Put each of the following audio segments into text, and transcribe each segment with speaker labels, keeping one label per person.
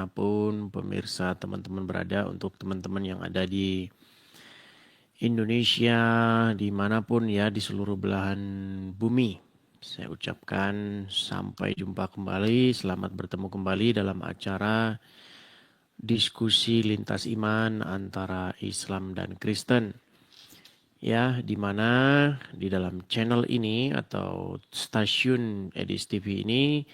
Speaker 1: Pun pemirsa teman-teman berada, untuk teman-teman yang ada di Indonesia, dimanapun ya di seluruh belahan bumi. Saya ucapkan sampai jumpa kembali, selamat bertemu kembali dalam acara diskusi lintas iman antara Islam dan Kristen. Ya, di mana di dalam channel ini atau stasiun Edis TV ini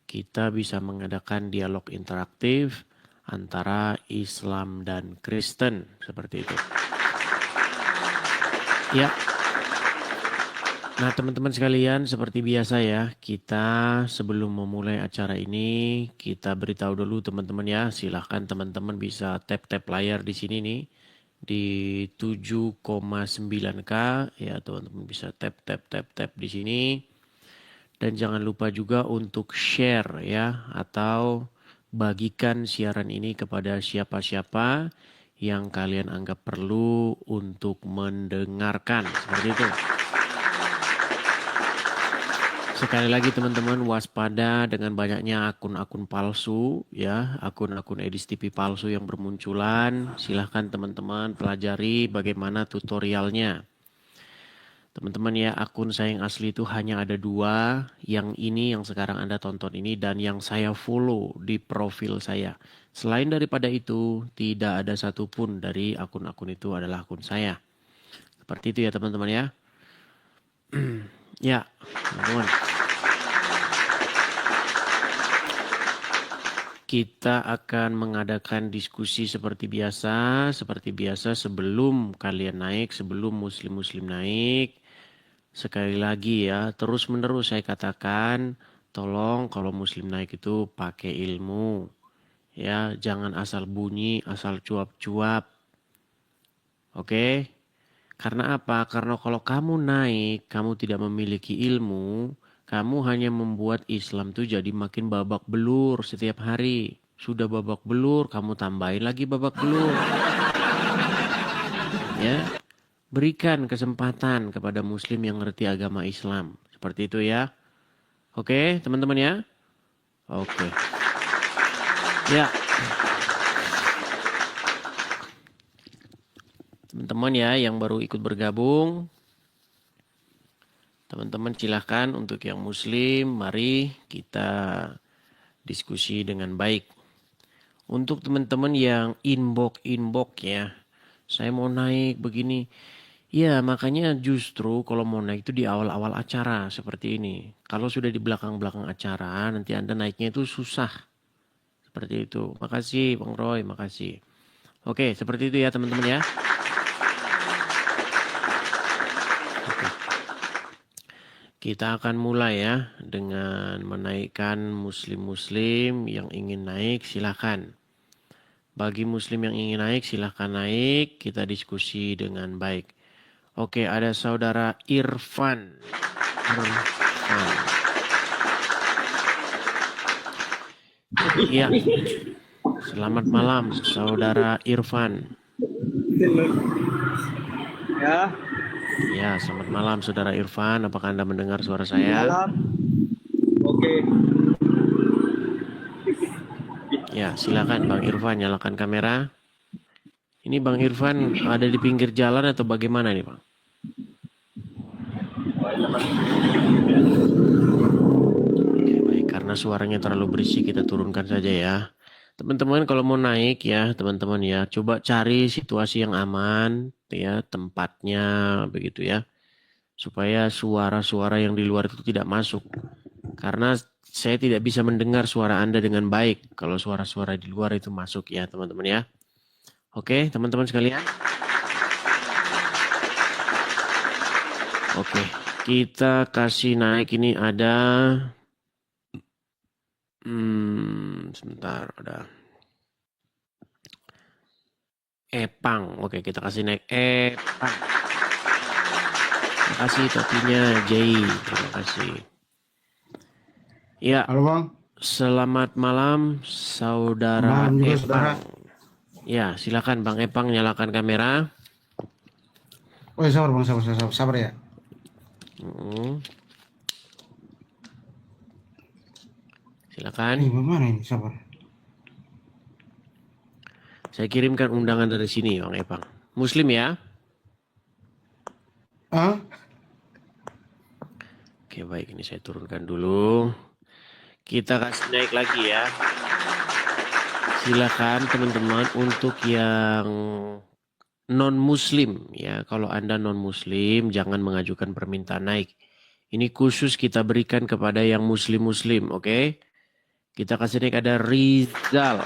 Speaker 1: kita bisa mengadakan dialog interaktif antara Islam dan Kristen seperti itu. Ya. Nah, teman-teman sekalian, seperti biasa ya, kita sebelum memulai acara ini, kita beritahu dulu teman-teman ya, silahkan teman-teman bisa tap-tap layar di sini nih, di 7,9K ya, teman-teman bisa tap-tap di sini. Dan jangan lupa juga untuk share ya, atau bagikan siaran ini kepada siapa-siapa yang kalian anggap perlu untuk mendengarkan, seperti itu. Sekali lagi teman-teman, waspada dengan banyaknya akun-akun palsu ya, akun-akun Edis TV palsu yang bermunculan. Silahkan teman-teman pelajari bagaimana tutorialnya. Teman-teman ya, akun saya yang asli itu hanya ada 2. Yang ini yang sekarang Anda tonton ini dan yang saya follow di profil saya. Selain daripada itu, tidak ada satupun dari akun-akun itu adalah akun saya. Seperti itu ya teman-teman ya. Ya, teman-teman. Kita akan mengadakan diskusi seperti biasa. Seperti biasa sebelum kalian naik, sebelum muslim-muslim naik. Sekali lagi ya, terus-menerus saya katakan, tolong kalau muslim naik itu pakai ilmu. Ya, jangan asal bunyi, asal cuap-cuap. Oke? Karena apa? Karena kalau kamu naik, kamu tidak memiliki ilmu, kamu hanya membuat Islam tuh jadi makin babak belur setiap hari. Sudah babak belur, kamu tambahin lagi babak belur. Ya, berikan kesempatan kepada Muslim yang ngerti agama Islam. Seperti itu ya. Oke, teman-teman ya. Oke. Ya, teman-teman ya yang baru ikut bergabung. Teman-teman silahkan untuk yang Muslim, mari kita diskusi dengan baik. Untuk teman-teman yang inbox ya, saya mau naik begini. Ya, makanya justru kalau mau naik itu di awal-awal acara seperti ini. Kalau sudah di belakang-belakang acara, nanti Anda naiknya itu susah. Seperti itu. Makasih Bang Roy, makasih. Oke, seperti itu ya teman-teman ya. Kita akan mulai ya dengan menaikkan muslim-muslim yang ingin naik, silakan. Bagi muslim yang ingin naik, silahkan naik. Kita diskusi dengan baik. Oke, ada saudara Irfan. Iya. Selamat malam, saudara Irfan.
Speaker 2: Ya.
Speaker 1: Ya, selamat malam, saudara Irfan. Apakah Anda mendengar suara saya?
Speaker 2: Malam. Oke.
Speaker 1: Ya, silakan Bang Irfan nyalakan kamera. Ini Bang Irfan ada di pinggir jalan atau bagaimana nih, Bang? Oke, baik. Karena suaranya terlalu berisik, kita turunkan saja ya. Teman-teman kalau mau naik ya, teman-teman ya, coba cari situasi yang aman, ya, tempatnya begitu ya. Supaya suara-suara yang di luar itu tidak masuk. Karena saya tidak bisa mendengar suara Anda dengan baik kalau suara-suara di luar itu masuk ya, teman-teman ya. Oke, teman-teman sekalian. Oke, kita kasih naik ini ada sebentar ada Epang. Oke, kita kasih naik Epang. Terima kasih topinya Jay. Terima kasih. Ya,
Speaker 3: Halo Bang,
Speaker 1: selamat malam saudara
Speaker 3: malam juga saudara.
Speaker 1: Epang. Ya, silakan Bang Epang nyalakan kamera.
Speaker 3: Oh ya, sabar Bang, sabar ya.
Speaker 1: Silakan.
Speaker 3: Bagaimana ini sabar?
Speaker 1: Saya kirimkan undangan dari sini, Bang Epang. Muslim ya?
Speaker 3: Ah,
Speaker 1: Oke, baik. Ini saya turunkan dulu. Kita kasih naik lagi ya. Silakan teman-teman untuk yang non-Muslim ya. Kalau Anda non-Muslim, jangan mengajukan permintaan naik. Ini khusus kita berikan kepada yang Muslim-Muslim, oke? Kita kasih naik ada Rizal.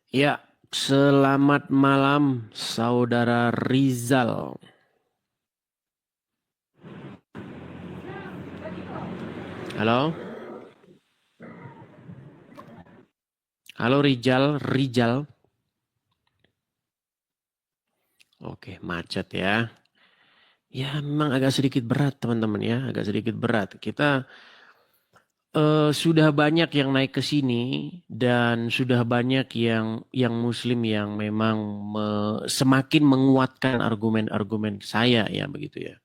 Speaker 1: Ya, selamat malam Saudara Rizal. Halo? Halo Rizal, Rizal. Oke, macet ya. Ya, memang agak sedikit berat teman-teman ya, agak sedikit berat. Kita sudah banyak yang naik ke sini dan sudah banyak yang Muslim yang memang semakin menguatkan argumen-argumen saya ya begitu ya.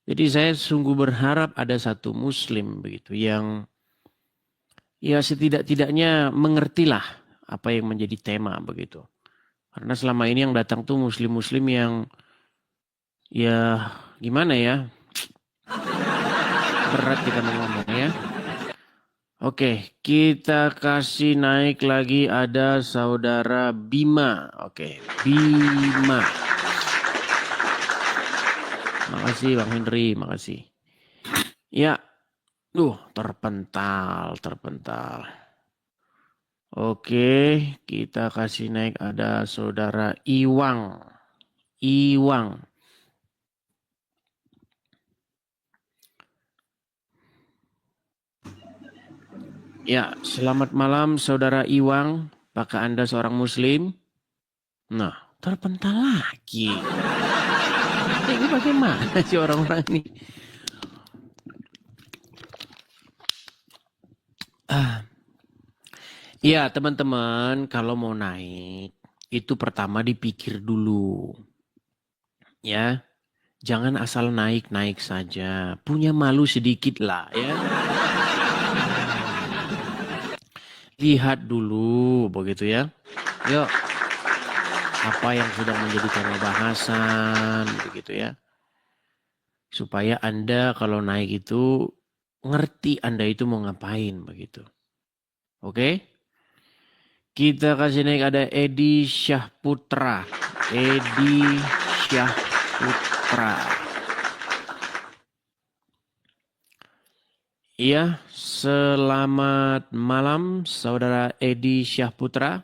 Speaker 1: Jadi saya sungguh berharap ada satu Muslim begitu yang ya setidak-tidaknya mengertilah apa yang menjadi tema begitu. Karena selama ini yang datang tuh Muslim-Muslim yang ya gimana ya, berat kita mau ngomong ya. Oke, kita kasih naik lagi ada Saudara Bima. Oke, Bima. Makasih Bang Henry, makasih. Ya, terpental. Oke, kita kasih naik ada Saudara Iwang. Ya, selamat malam Saudara Iwang. Apakah Anda seorang Muslim? Nah, terpental lagi. Ini bagaimana sih orang-orang ini? Ya, teman-teman, kalau mau naik, itu pertama dipikir dulu. Ya, jangan asal naik-naik saja. Punya malu sedikit lah, ya. Lihat dulu, begitu ya. Yuk, apa yang sedang menjadi tema bahasan, begitu ya. Supaya Anda kalau naik itu ngerti Anda itu mau ngapain begitu. Oke? Kita kasih naik ada Edi Syahputra. Edi Syahputra. Iya, selamat malam Saudara Edi Syahputra.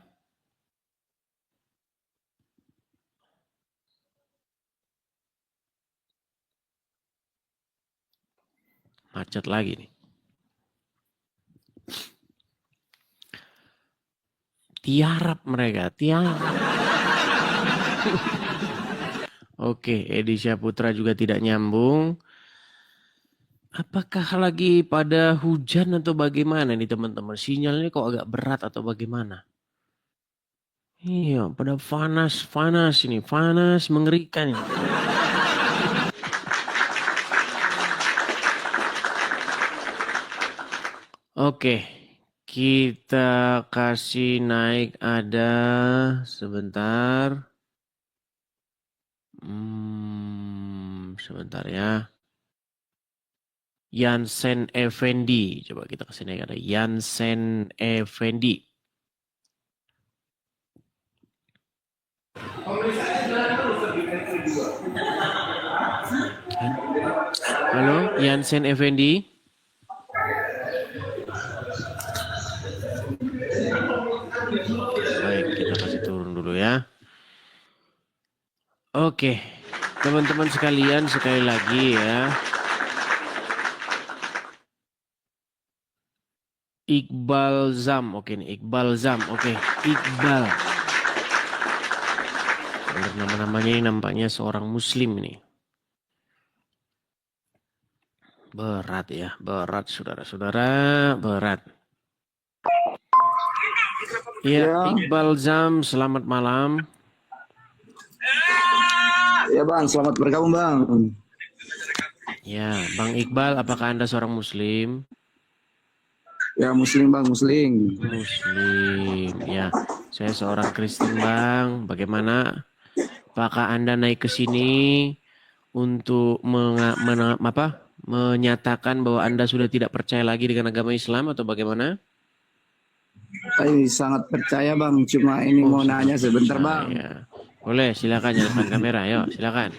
Speaker 1: Macet lagi nih. Tiarap mereka, tiarap. Oke, Edi Syahputra juga tidak nyambung. Apakah lagi pada hujan atau bagaimana nih teman-teman? Sinyalnya kok agak berat atau bagaimana? Iya, pada panas ini, panas mengerikan ini. Oke, kita kasih naik ada sebentar. Sebentar ya. Yansen Effendi. Coba kita kasih naik ada Yansen Effendi. Halo, Yansen Effendi. Baik, kita kasih turun dulu ya. Oke, teman-teman sekalian sekali lagi ya. Iqbal Zam, oke nih Iqbal Zam, oke Iqbal. Nama-namanya ini nampaknya seorang Muslim ini. Berat ya, berat saudara-saudara, berat. Ya, Iqbal Zam, selamat malam.
Speaker 2: Ya Bang, selamat bergabung Bang.
Speaker 1: Ya, Bang Iqbal, apakah Anda seorang Muslim?
Speaker 2: Ya Muslim bang, Muslim.
Speaker 1: Muslim, ya. Saya seorang Kristen, Bang. Bagaimana? Apakah Anda naik ke sini untuk menyatakan bahwa Anda sudah tidak percaya lagi dengan agama Islam atau bagaimana?
Speaker 2: Saya sangat percaya bang, cuma ini
Speaker 1: Oh,
Speaker 2: mau
Speaker 1: sangat
Speaker 2: nanya sebentar bang.
Speaker 1: percaya. Boleh, silakan nyalakan kamera, yuk, silakan.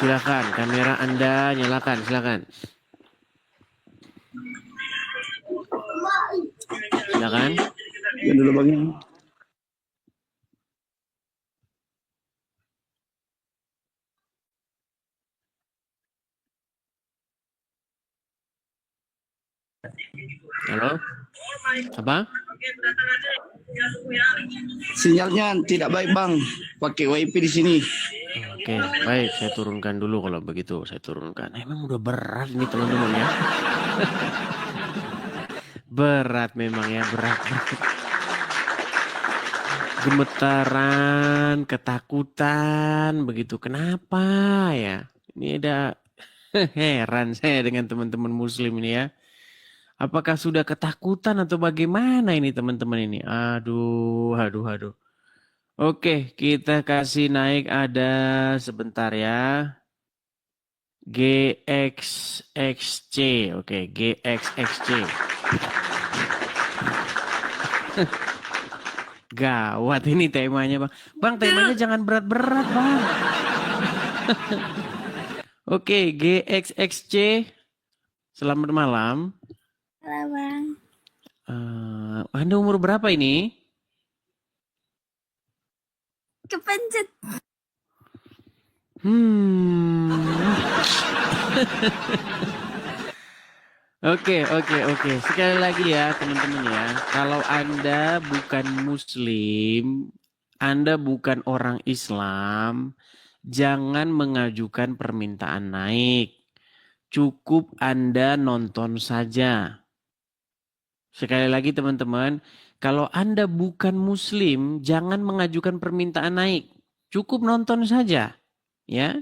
Speaker 1: Silakan, kamera Anda nyalakan, silakan. Silakan.
Speaker 2: Ya dulu bang.
Speaker 1: Halo? Apa?
Speaker 2: Sinyalnya tidak baik bang, pakai WiFi di sini.
Speaker 1: Oke, baik. Saya turunkan dulu kalau begitu. Saya turunkan. Emang udah berat nih teman-teman ya. Berat memang ya, berat. Gemetaran, ketakutan, begitu. Kenapa ya? Ini ada heran saya dengan teman-teman Muslim ini ya. Apakah sudah ketakutan atau bagaimana ini teman-teman ini? Aduh, aduh, aduh. Oke, kita kasih naik ada sebentar ya. GXXC. Oke, GXXC. Gawat ini temanya, Bang. Bang, temanya jangan berat-berat, Bang. Oke, GXXC. Selamat malam.
Speaker 4: Halo bang,
Speaker 1: Anda umur berapa ini?
Speaker 4: kepencet.
Speaker 1: Oke. Sekali lagi ya teman-teman ya. Kalau Anda bukan Muslim, Anda bukan orang Islam, jangan mengajukan permintaan naik. Cukup Anda nonton saja. Sekali lagi teman-teman, kalau Anda bukan Muslim, jangan mengajukan permintaan naik. Cukup nonton saja. Ya.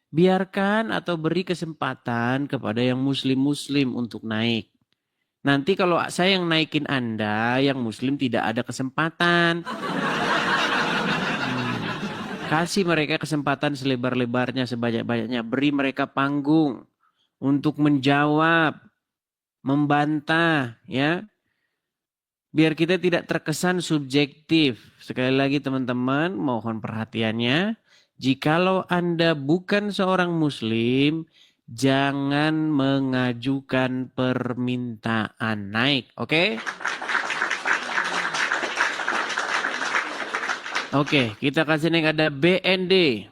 Speaker 1: Biarkan atau beri kesempatan kepada yang muslim-muslim untuk naik. Nanti kalau saya yang naikin Anda, yang muslim tidak ada kesempatan. Kasih mereka kesempatan selebar-lebarnya, sebanyak-banyaknya. Beri mereka panggung untuk menjawab, membantah, ya. Biar kita tidak terkesan subjektif. Sekali lagi teman-teman, mohon perhatiannya. Jikalau Anda bukan seorang Muslim, jangan mengajukan permintaan naik. Oke? Oke, kita kasih naik ada BND.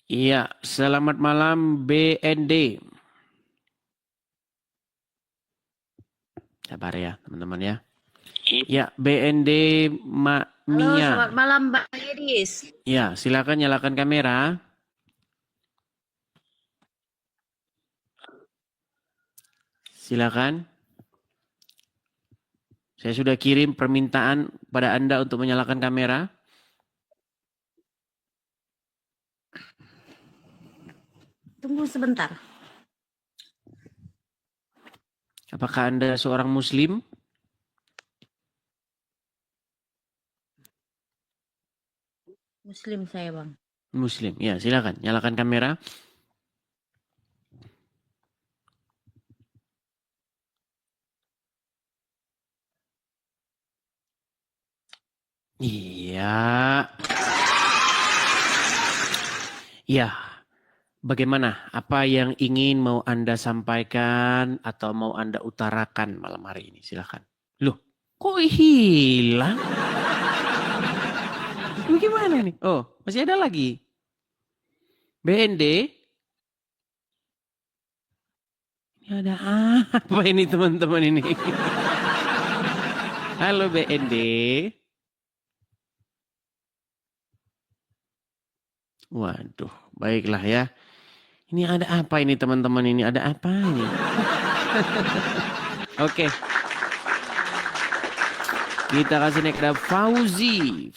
Speaker 1: Iya, selamat malam BND. Sabar ya teman-teman ya. Ya, BND
Speaker 4: Halo,
Speaker 1: Mia.
Speaker 4: selamat malam Bang Iris.
Speaker 1: Ya, silakan nyalakan kamera. Silakan. Saya sudah kirim permintaan pada Anda untuk menyalakan kamera.
Speaker 4: Tunggu sebentar.
Speaker 1: Apakah Anda seorang Muslim?
Speaker 4: Muslim saya Bang.
Speaker 1: Muslim. Ya, silakan nyalakan kamera. Iya. Ya. Bagaimana? Apa yang ingin mau Anda sampaikan atau mau Anda utarakan malam hari ini? Silakan. Loh, kok hilang? Bagaimana nih? Oh, masih ada lagi. BND? Ini ada apa ini teman-teman ini? Halo BND. Waduh, baiklah ya. Ini ada apa ini teman-teman ini? Ada apa ini? Oke. Kita kasih naik ada Fauzi.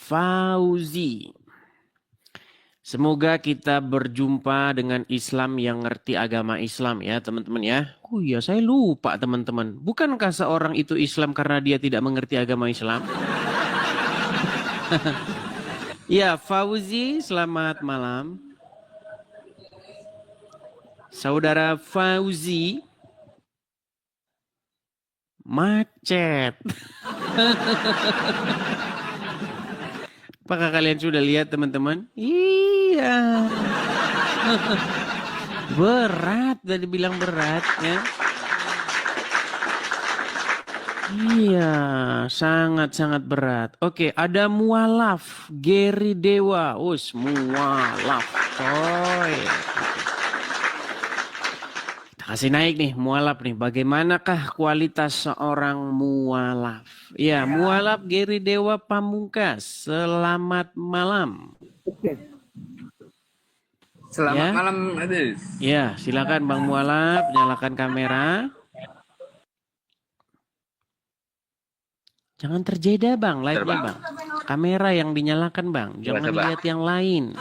Speaker 1: Semoga kita berjumpa dengan Islam yang ngerti agama Islam ya teman-teman ya. Oh iya saya lupa teman-teman. Bukankah seorang itu Islam karena dia tidak mengerti agama Islam? Ya Fauzi selamat malam. Saudara Fauzi. Macet. Apakah kalian sudah lihat teman-teman? Iya. Berat, tadi bilang berat ya. Iya, sangat-sangat berat. Oke, ada mualaf, Gary Dewa. Mualaf, coy. Kita kasih naik nih, mualaf nih. Bagaimanakah kualitas seorang mualaf? Ya, mualaf Gary Dewa Pamungkas. Selamat malam.
Speaker 5: Selamat
Speaker 1: Ya.
Speaker 5: malam, Adis.
Speaker 1: Ya, silakan Bang Mualaf, nyalakan kamera. Jangan terjeda Bang, live-nya Bang. Kamera yang dinyalakan Bang, jangan
Speaker 5: Coba.
Speaker 1: lihat yang lain.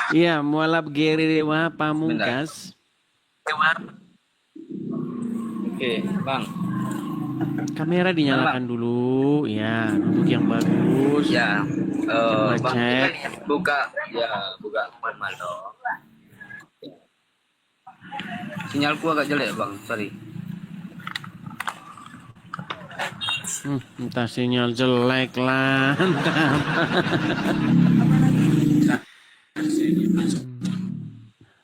Speaker 1: Iya, Mualaf Gary Dewa Pamungkas.
Speaker 5: Oke, Bang.
Speaker 1: Kamera dinyalakan dulu, ya, duduk yang bagus.
Speaker 5: Ya, Bang,
Speaker 1: Cek.
Speaker 5: buka normal dong. Sinyalku agak jelek, Bang. Sorry.
Speaker 1: Entah sinyal jelek lah.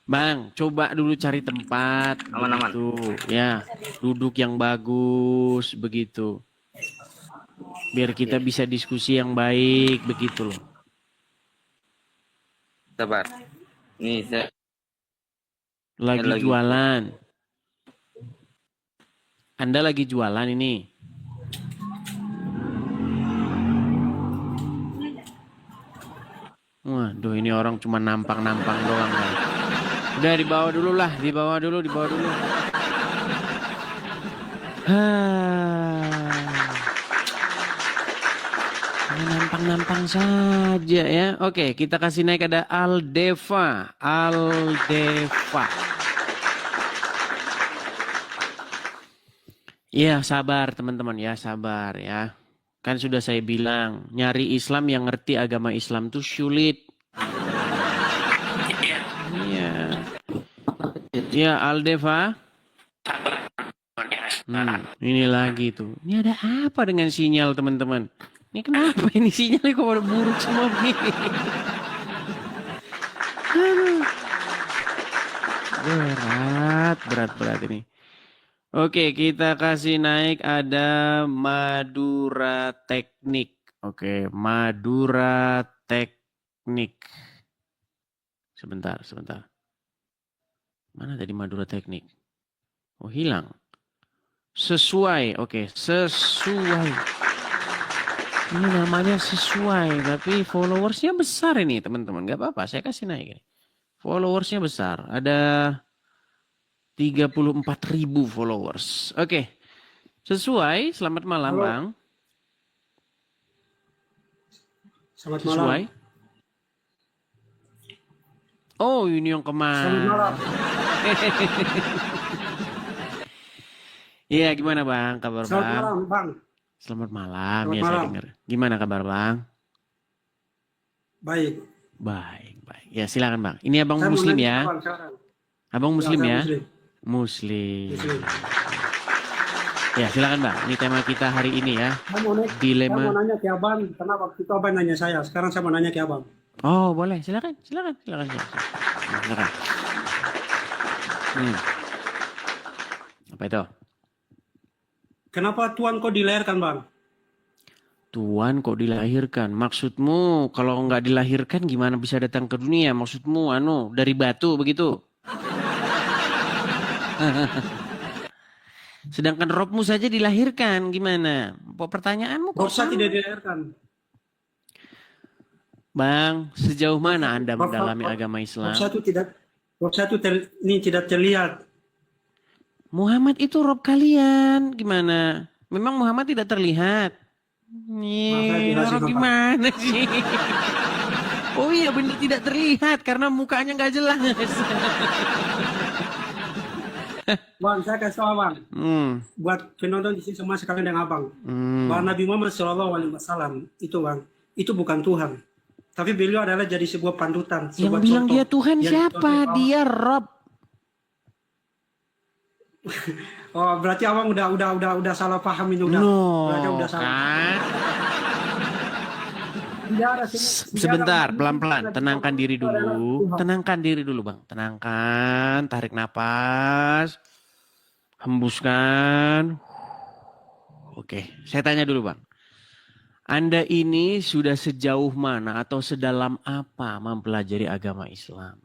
Speaker 1: Bang, coba dulu cari tempat.
Speaker 5: Aman-aman.
Speaker 1: Begitu. Ya, duduk yang bagus begitu. Biar kita bisa diskusi yang baik begitu loh.
Speaker 5: Sabar. Nih, saya
Speaker 1: Lagi
Speaker 5: lagi.
Speaker 1: jualan. Anda lagi jualan ini. Waduh, ini orang cuma nampang-nampang doang. Bang. Udah dibawa dulu lah, dibawa dulu. Nampang-nampang saja ya. Oke, kita kasih naik ada Aldeva. Iya, sabar teman-teman ya, sabar ya. Kan sudah saya bilang, nyari Islam yang ngerti agama Islam tuh sulit. Iya. Ya, Aldeva. Ini lagi tuh. Ini ada apa dengan sinyal teman-teman? Ini kenapa ini sinyalnya kok pada buruk semua begini? Berat ini. Oke, kita kasih naik ada Madura Teknik. Oke, Madura Teknik. Sebentar. Mana tadi Madura Teknik? Oh, hilang. Sesuai, oke, sesuai. Ini namanya sesuai, tapi followersnya besar ini teman-teman. Gak apa-apa, saya kasih naik. Followersnya besar, ada 34.000 followers. Oke, sesuai, selamat malam
Speaker 3: Halo.
Speaker 1: Bang.
Speaker 3: Selamat
Speaker 1: Sesuai.
Speaker 3: malam.
Speaker 1: Oh, ini yang kemarin.
Speaker 3: Selamat malam.
Speaker 1: Iya, gimana Bang? Kabar
Speaker 3: Selamat
Speaker 1: Bang?
Speaker 3: malam, Bang.
Speaker 1: Selamat malam,
Speaker 3: Selamat
Speaker 1: ya saya
Speaker 3: malam.
Speaker 1: dengar. Gimana kabar Bang?
Speaker 3: Baik.
Speaker 1: Baik. Ya silakan Bang. Ini Abang
Speaker 3: Saya mau
Speaker 1: Muslim
Speaker 3: nanya
Speaker 1: ya?
Speaker 3: Bang, sekarang.
Speaker 1: Abang Muslim
Speaker 3: saya
Speaker 1: ya?
Speaker 3: Muslim.
Speaker 1: Muslim. Ya silakan Bang. Ini tema kita hari ini ya.
Speaker 3: Saya mau
Speaker 1: Dilema.
Speaker 3: nanya ke Abang, karena waktu itu Abang nanya saya. Sekarang saya mau nanya ke Abang.
Speaker 1: Oh boleh, silakan. Silakan. Apa itu?
Speaker 3: Kenapa Tuhan kok dilahirkan, Bang?
Speaker 1: Tuhan kok dilahirkan? Maksudmu kalau nggak dilahirkan gimana bisa datang ke dunia? Maksudmu dari batu begitu? Sedangkan rohmu saja dilahirkan gimana? Pertanyaanmu kok
Speaker 3: Roh saya
Speaker 1: sama?
Speaker 3: tidak dilahirkan.
Speaker 1: Bang, sejauh mana Anda mendalami
Speaker 3: Roh
Speaker 1: agama Islam?
Speaker 3: saya itu ini tidak terlihat.
Speaker 1: Muhammad itu Rob kalian. Gimana? Memang Muhammad tidak terlihat. Nih, orang gimana sih? Oh iya, bener tidak terlihat karena mukanya nggak jelas.
Speaker 6: Bang, saya kasih tahu bang,
Speaker 1: Hmm,
Speaker 6: buat penonton di sini semua sekalian dengan abang.
Speaker 1: hmm.
Speaker 6: Bahwa Nabi Muhammad SAW itu bang, itu bukan Tuhan. Tapi beliau adalah jadi sebuah panutan.
Speaker 1: Yang
Speaker 6: sebuah
Speaker 1: bilang
Speaker 6: contoh
Speaker 1: dia Tuhan
Speaker 6: yang
Speaker 1: siapa?
Speaker 6: dicontoh bahwa-
Speaker 1: Dia Rob.
Speaker 6: Oh, berarti abang udah salah paham ini udah.
Speaker 1: No,
Speaker 6: Berarti udah salah.
Speaker 1: kan?
Speaker 6: Tidak ada
Speaker 1: Sebentar, pelan-pelan. Tenangkan diri dulu.
Speaker 6: Tuhan.
Speaker 1: Tenangkan diri dulu, Bang. Tenangkan, tarik napas. Hembuskan. Oke, saya tanya dulu, Bang. Anda ini sudah sejauh mana atau sedalam apa mempelajari agama Islam?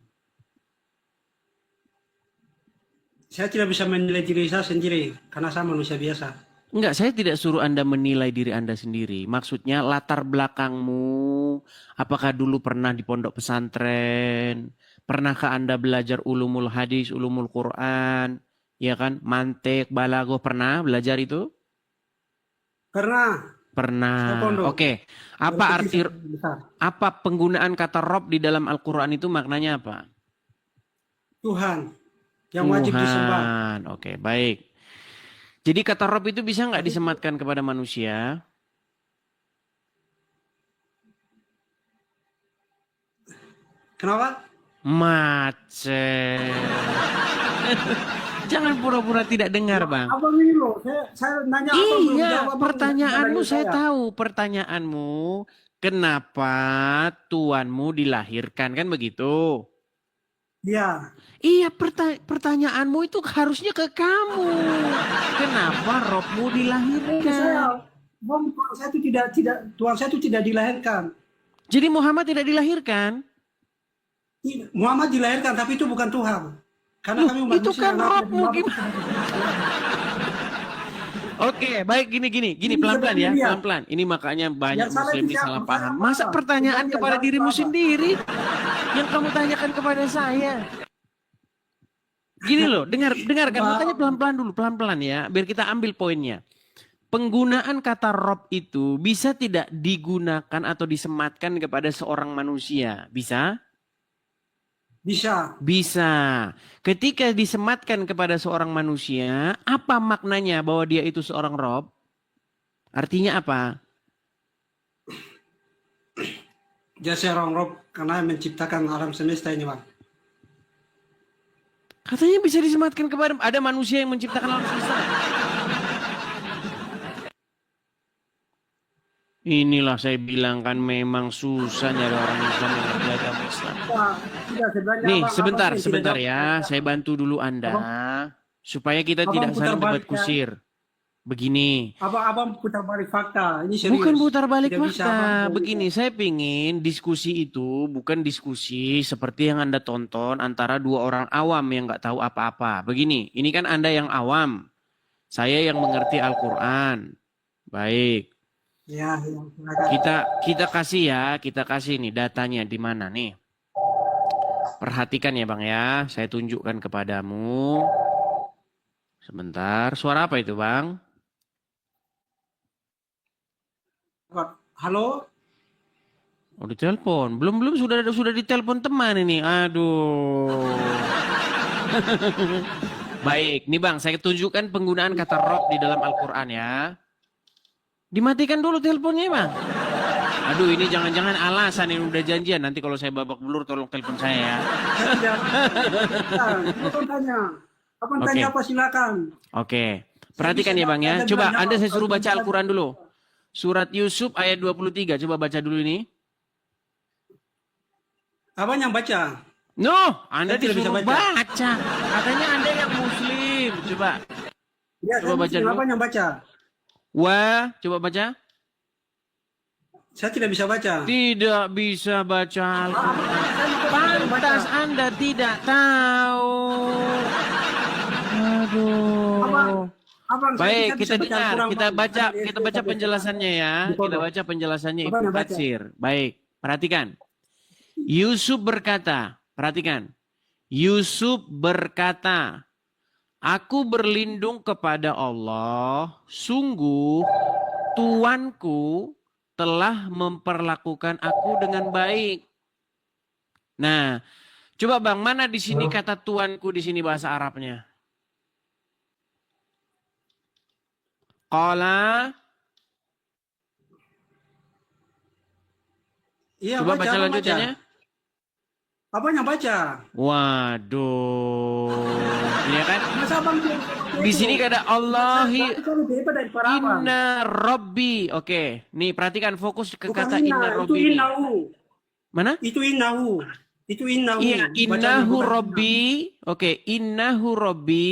Speaker 6: Saya tidak bisa menilai diri saya sendiri karena saya manusia biasa.
Speaker 1: Enggak, saya tidak suruh Anda menilai diri Anda sendiri. Maksudnya latar belakangmu, apakah dulu pernah di pondok pesantren? Pernahkah Anda belajar ulumul hadis, ulumul Quran? Ya kan? Mantik, balaghah, pernah belajar itu?
Speaker 6: Karena
Speaker 1: Pernah.
Speaker 6: Saya pondok.
Speaker 1: Oke. Apa arti
Speaker 6: besar.
Speaker 1: apa penggunaan kata Rob di dalam Al-Qur'an itu maknanya apa?
Speaker 6: Tuhan yang wajib disembah.
Speaker 1: Tuhan. Oke, baik. Jadi kata Rob itu bisa nggak disematkan kepada manusia?
Speaker 6: Kenapa?
Speaker 1: Macet. Jangan pura-pura tidak dengar, Bang.
Speaker 6: Abang ini loh, saya nanya abang belum
Speaker 1: Iya,
Speaker 6: jawab, abang
Speaker 1: pertanyaanmu
Speaker 6: nanya
Speaker 1: saya tahu. Pertanyaanmu, kenapa tuanmu dilahirkan? Kan begitu?
Speaker 6: Iya.
Speaker 1: Iya, pertanyaanmu itu harusnya ke kamu. Kenapa Robmu dilahirkan?
Speaker 6: Saya, bang, tuan saya itu tuan saya itu tidak dilahirkan.
Speaker 1: Jadi Muhammad tidak dilahirkan?
Speaker 6: Muhammad dilahirkan, tapi itu bukan Tuhan. Karena
Speaker 1: Loh,
Speaker 6: kami umat
Speaker 1: itu
Speaker 6: Muslim
Speaker 1: kan
Speaker 6: yang
Speaker 1: Robmu
Speaker 6: Muhammad-
Speaker 1: gimana? Oke, baik gini
Speaker 6: Ini
Speaker 1: pelan-pelan ya,
Speaker 6: sebenarnya.
Speaker 1: pelan-pelan. Ini makanya banyak
Speaker 6: Yang salah
Speaker 1: muslim
Speaker 6: itu
Speaker 1: ini
Speaker 6: siapa?
Speaker 1: salah
Speaker 6: Saya
Speaker 1: paham.
Speaker 6: apa?
Speaker 1: Masa pertanyaan
Speaker 6: Bukan
Speaker 1: kepada
Speaker 6: dia,
Speaker 1: dirimu
Speaker 6: apa?
Speaker 1: sendiri yang kamu tanyakan kepada saya. Gini loh, dengarkan,
Speaker 6: Bang.
Speaker 1: makanya pelan-pelan dulu, pelan-pelan ya, biar kita ambil poinnya. Penggunaan kata Rob itu bisa tidak digunakan atau disematkan kepada seorang manusia? Bisa?
Speaker 6: Bisa.
Speaker 1: Bisa. Ketika disematkan kepada seorang manusia, apa maknanya bahwa dia itu seorang Rob? Artinya apa?
Speaker 6: Dia seorang Rob karena yang menciptakan alam semesta ini, bang.
Speaker 1: Katanya bisa disematkan kepada ada manusia yang menciptakan alam semesta. Inilah saya bilang kan memang susah nyari orang Islam yang ngerti agama Islam.
Speaker 6: Tidak, sebenarnya
Speaker 1: Nih,
Speaker 6: abang-
Speaker 1: sebentar,
Speaker 6: abang yang
Speaker 1: sebentar
Speaker 6: tidak
Speaker 1: ya.
Speaker 6: jawab.
Speaker 1: Saya bantu dulu Anda supaya kita
Speaker 6: Abang
Speaker 1: tidak
Speaker 6: putar
Speaker 1: saling debat
Speaker 6: balik ya.
Speaker 1: kusir. Begini.
Speaker 6: Abang putar balik fakta. Ini serius.
Speaker 1: Bukan putar balik
Speaker 6: Tidak bisa,
Speaker 1: fakta.
Speaker 6: abang.
Speaker 1: Begini, saya pingin diskusi itu bukan diskusi seperti yang Anda tonton antara dua orang awam yang nggak tahu apa-apa. Begini, ini kan Anda yang awam. Saya yang mengerti Al-Quran. Baik.
Speaker 6: Ya, silakan.
Speaker 1: Kita kasih nih datanya di mana nih. Perhatikan ya Bang ya, saya tunjukkan kepadamu. Sebentar, suara apa itu Bang?
Speaker 6: Halo?
Speaker 1: Oh ditelepon, belum sudah ditelepon teman ini, aduh. Baik, nih Bang, saya tunjukkan penggunaan kata Rob di dalam Al-Quran ya. Dimatikan dulu teleponnya Bang. Aduh ini jangan-jangan alasan ini udah janjian. Nanti kalau saya babak belur tolong telepon saya ya.
Speaker 6: Saya tidak. Abang tanya. Abang
Speaker 1: Oke.
Speaker 6: tanya apa silakan.
Speaker 1: Oke, perhatikan ya Bang ya. Coba Anda saya suruh baca Al-Quran dulu. Surat Yusuf ayat 23, coba baca dulu ini.
Speaker 6: Abang yang baca.
Speaker 1: No, Anda
Speaker 6: Saya tidak bisa
Speaker 1: disuruh
Speaker 6: baca.
Speaker 1: baca. Katanya Anda yang muslim. Coba.
Speaker 6: Ya,
Speaker 1: Coba baca dulu.
Speaker 6: Abang yang baca.
Speaker 1: Wah, coba baca.
Speaker 6: Saya tidak bisa baca.
Speaker 1: Tidak bisa baca Al-Quran. Pantas Anda tidak tahu. Aduh.
Speaker 6: Abang, saya
Speaker 1: Baik,
Speaker 6: bisa
Speaker 1: kita
Speaker 6: baca
Speaker 1: dengar,
Speaker 6: Al-Quran,
Speaker 1: kita
Speaker 6: Bang.
Speaker 1: baca,
Speaker 6: Saya
Speaker 1: kita
Speaker 6: bisa
Speaker 1: baca penjelasannya ya.
Speaker 6: Di
Speaker 1: Kita
Speaker 6: pondok.
Speaker 1: baca penjelasannya
Speaker 6: Abang
Speaker 1: Ibnu
Speaker 6: yang baca.
Speaker 1: Katsir. Baik, perhatikan. Yusuf berkata, perhatikan. Yusuf berkata, aku berlindung kepada Allah, sungguh Tuanku telah memperlakukan aku dengan baik. Nah, coba Bang, mana di sini kata tuanku di sini bahasa Arabnya? Qala.
Speaker 6: Iya,
Speaker 1: Coba baca
Speaker 6: abang
Speaker 1: lanjutannya.
Speaker 6: Abang yang baca.
Speaker 1: Waduh. Ini kan
Speaker 6: Masa abang
Speaker 1: di sini ada Allahi
Speaker 6: Berarti kan lebih hebat dari para abang.
Speaker 1: inna Robbi. Oke, nih perhatikan fokus ke
Speaker 6: Bukan
Speaker 1: kata inna
Speaker 6: itu
Speaker 1: Robbi. Ini.
Speaker 6: innahu.
Speaker 1: Mana?
Speaker 6: Itu innahu. Itu innahu.
Speaker 1: Iya,
Speaker 6: Bacanya
Speaker 1: innahu
Speaker 6: bukan
Speaker 1: Robbi. Oke, innahu Robbi.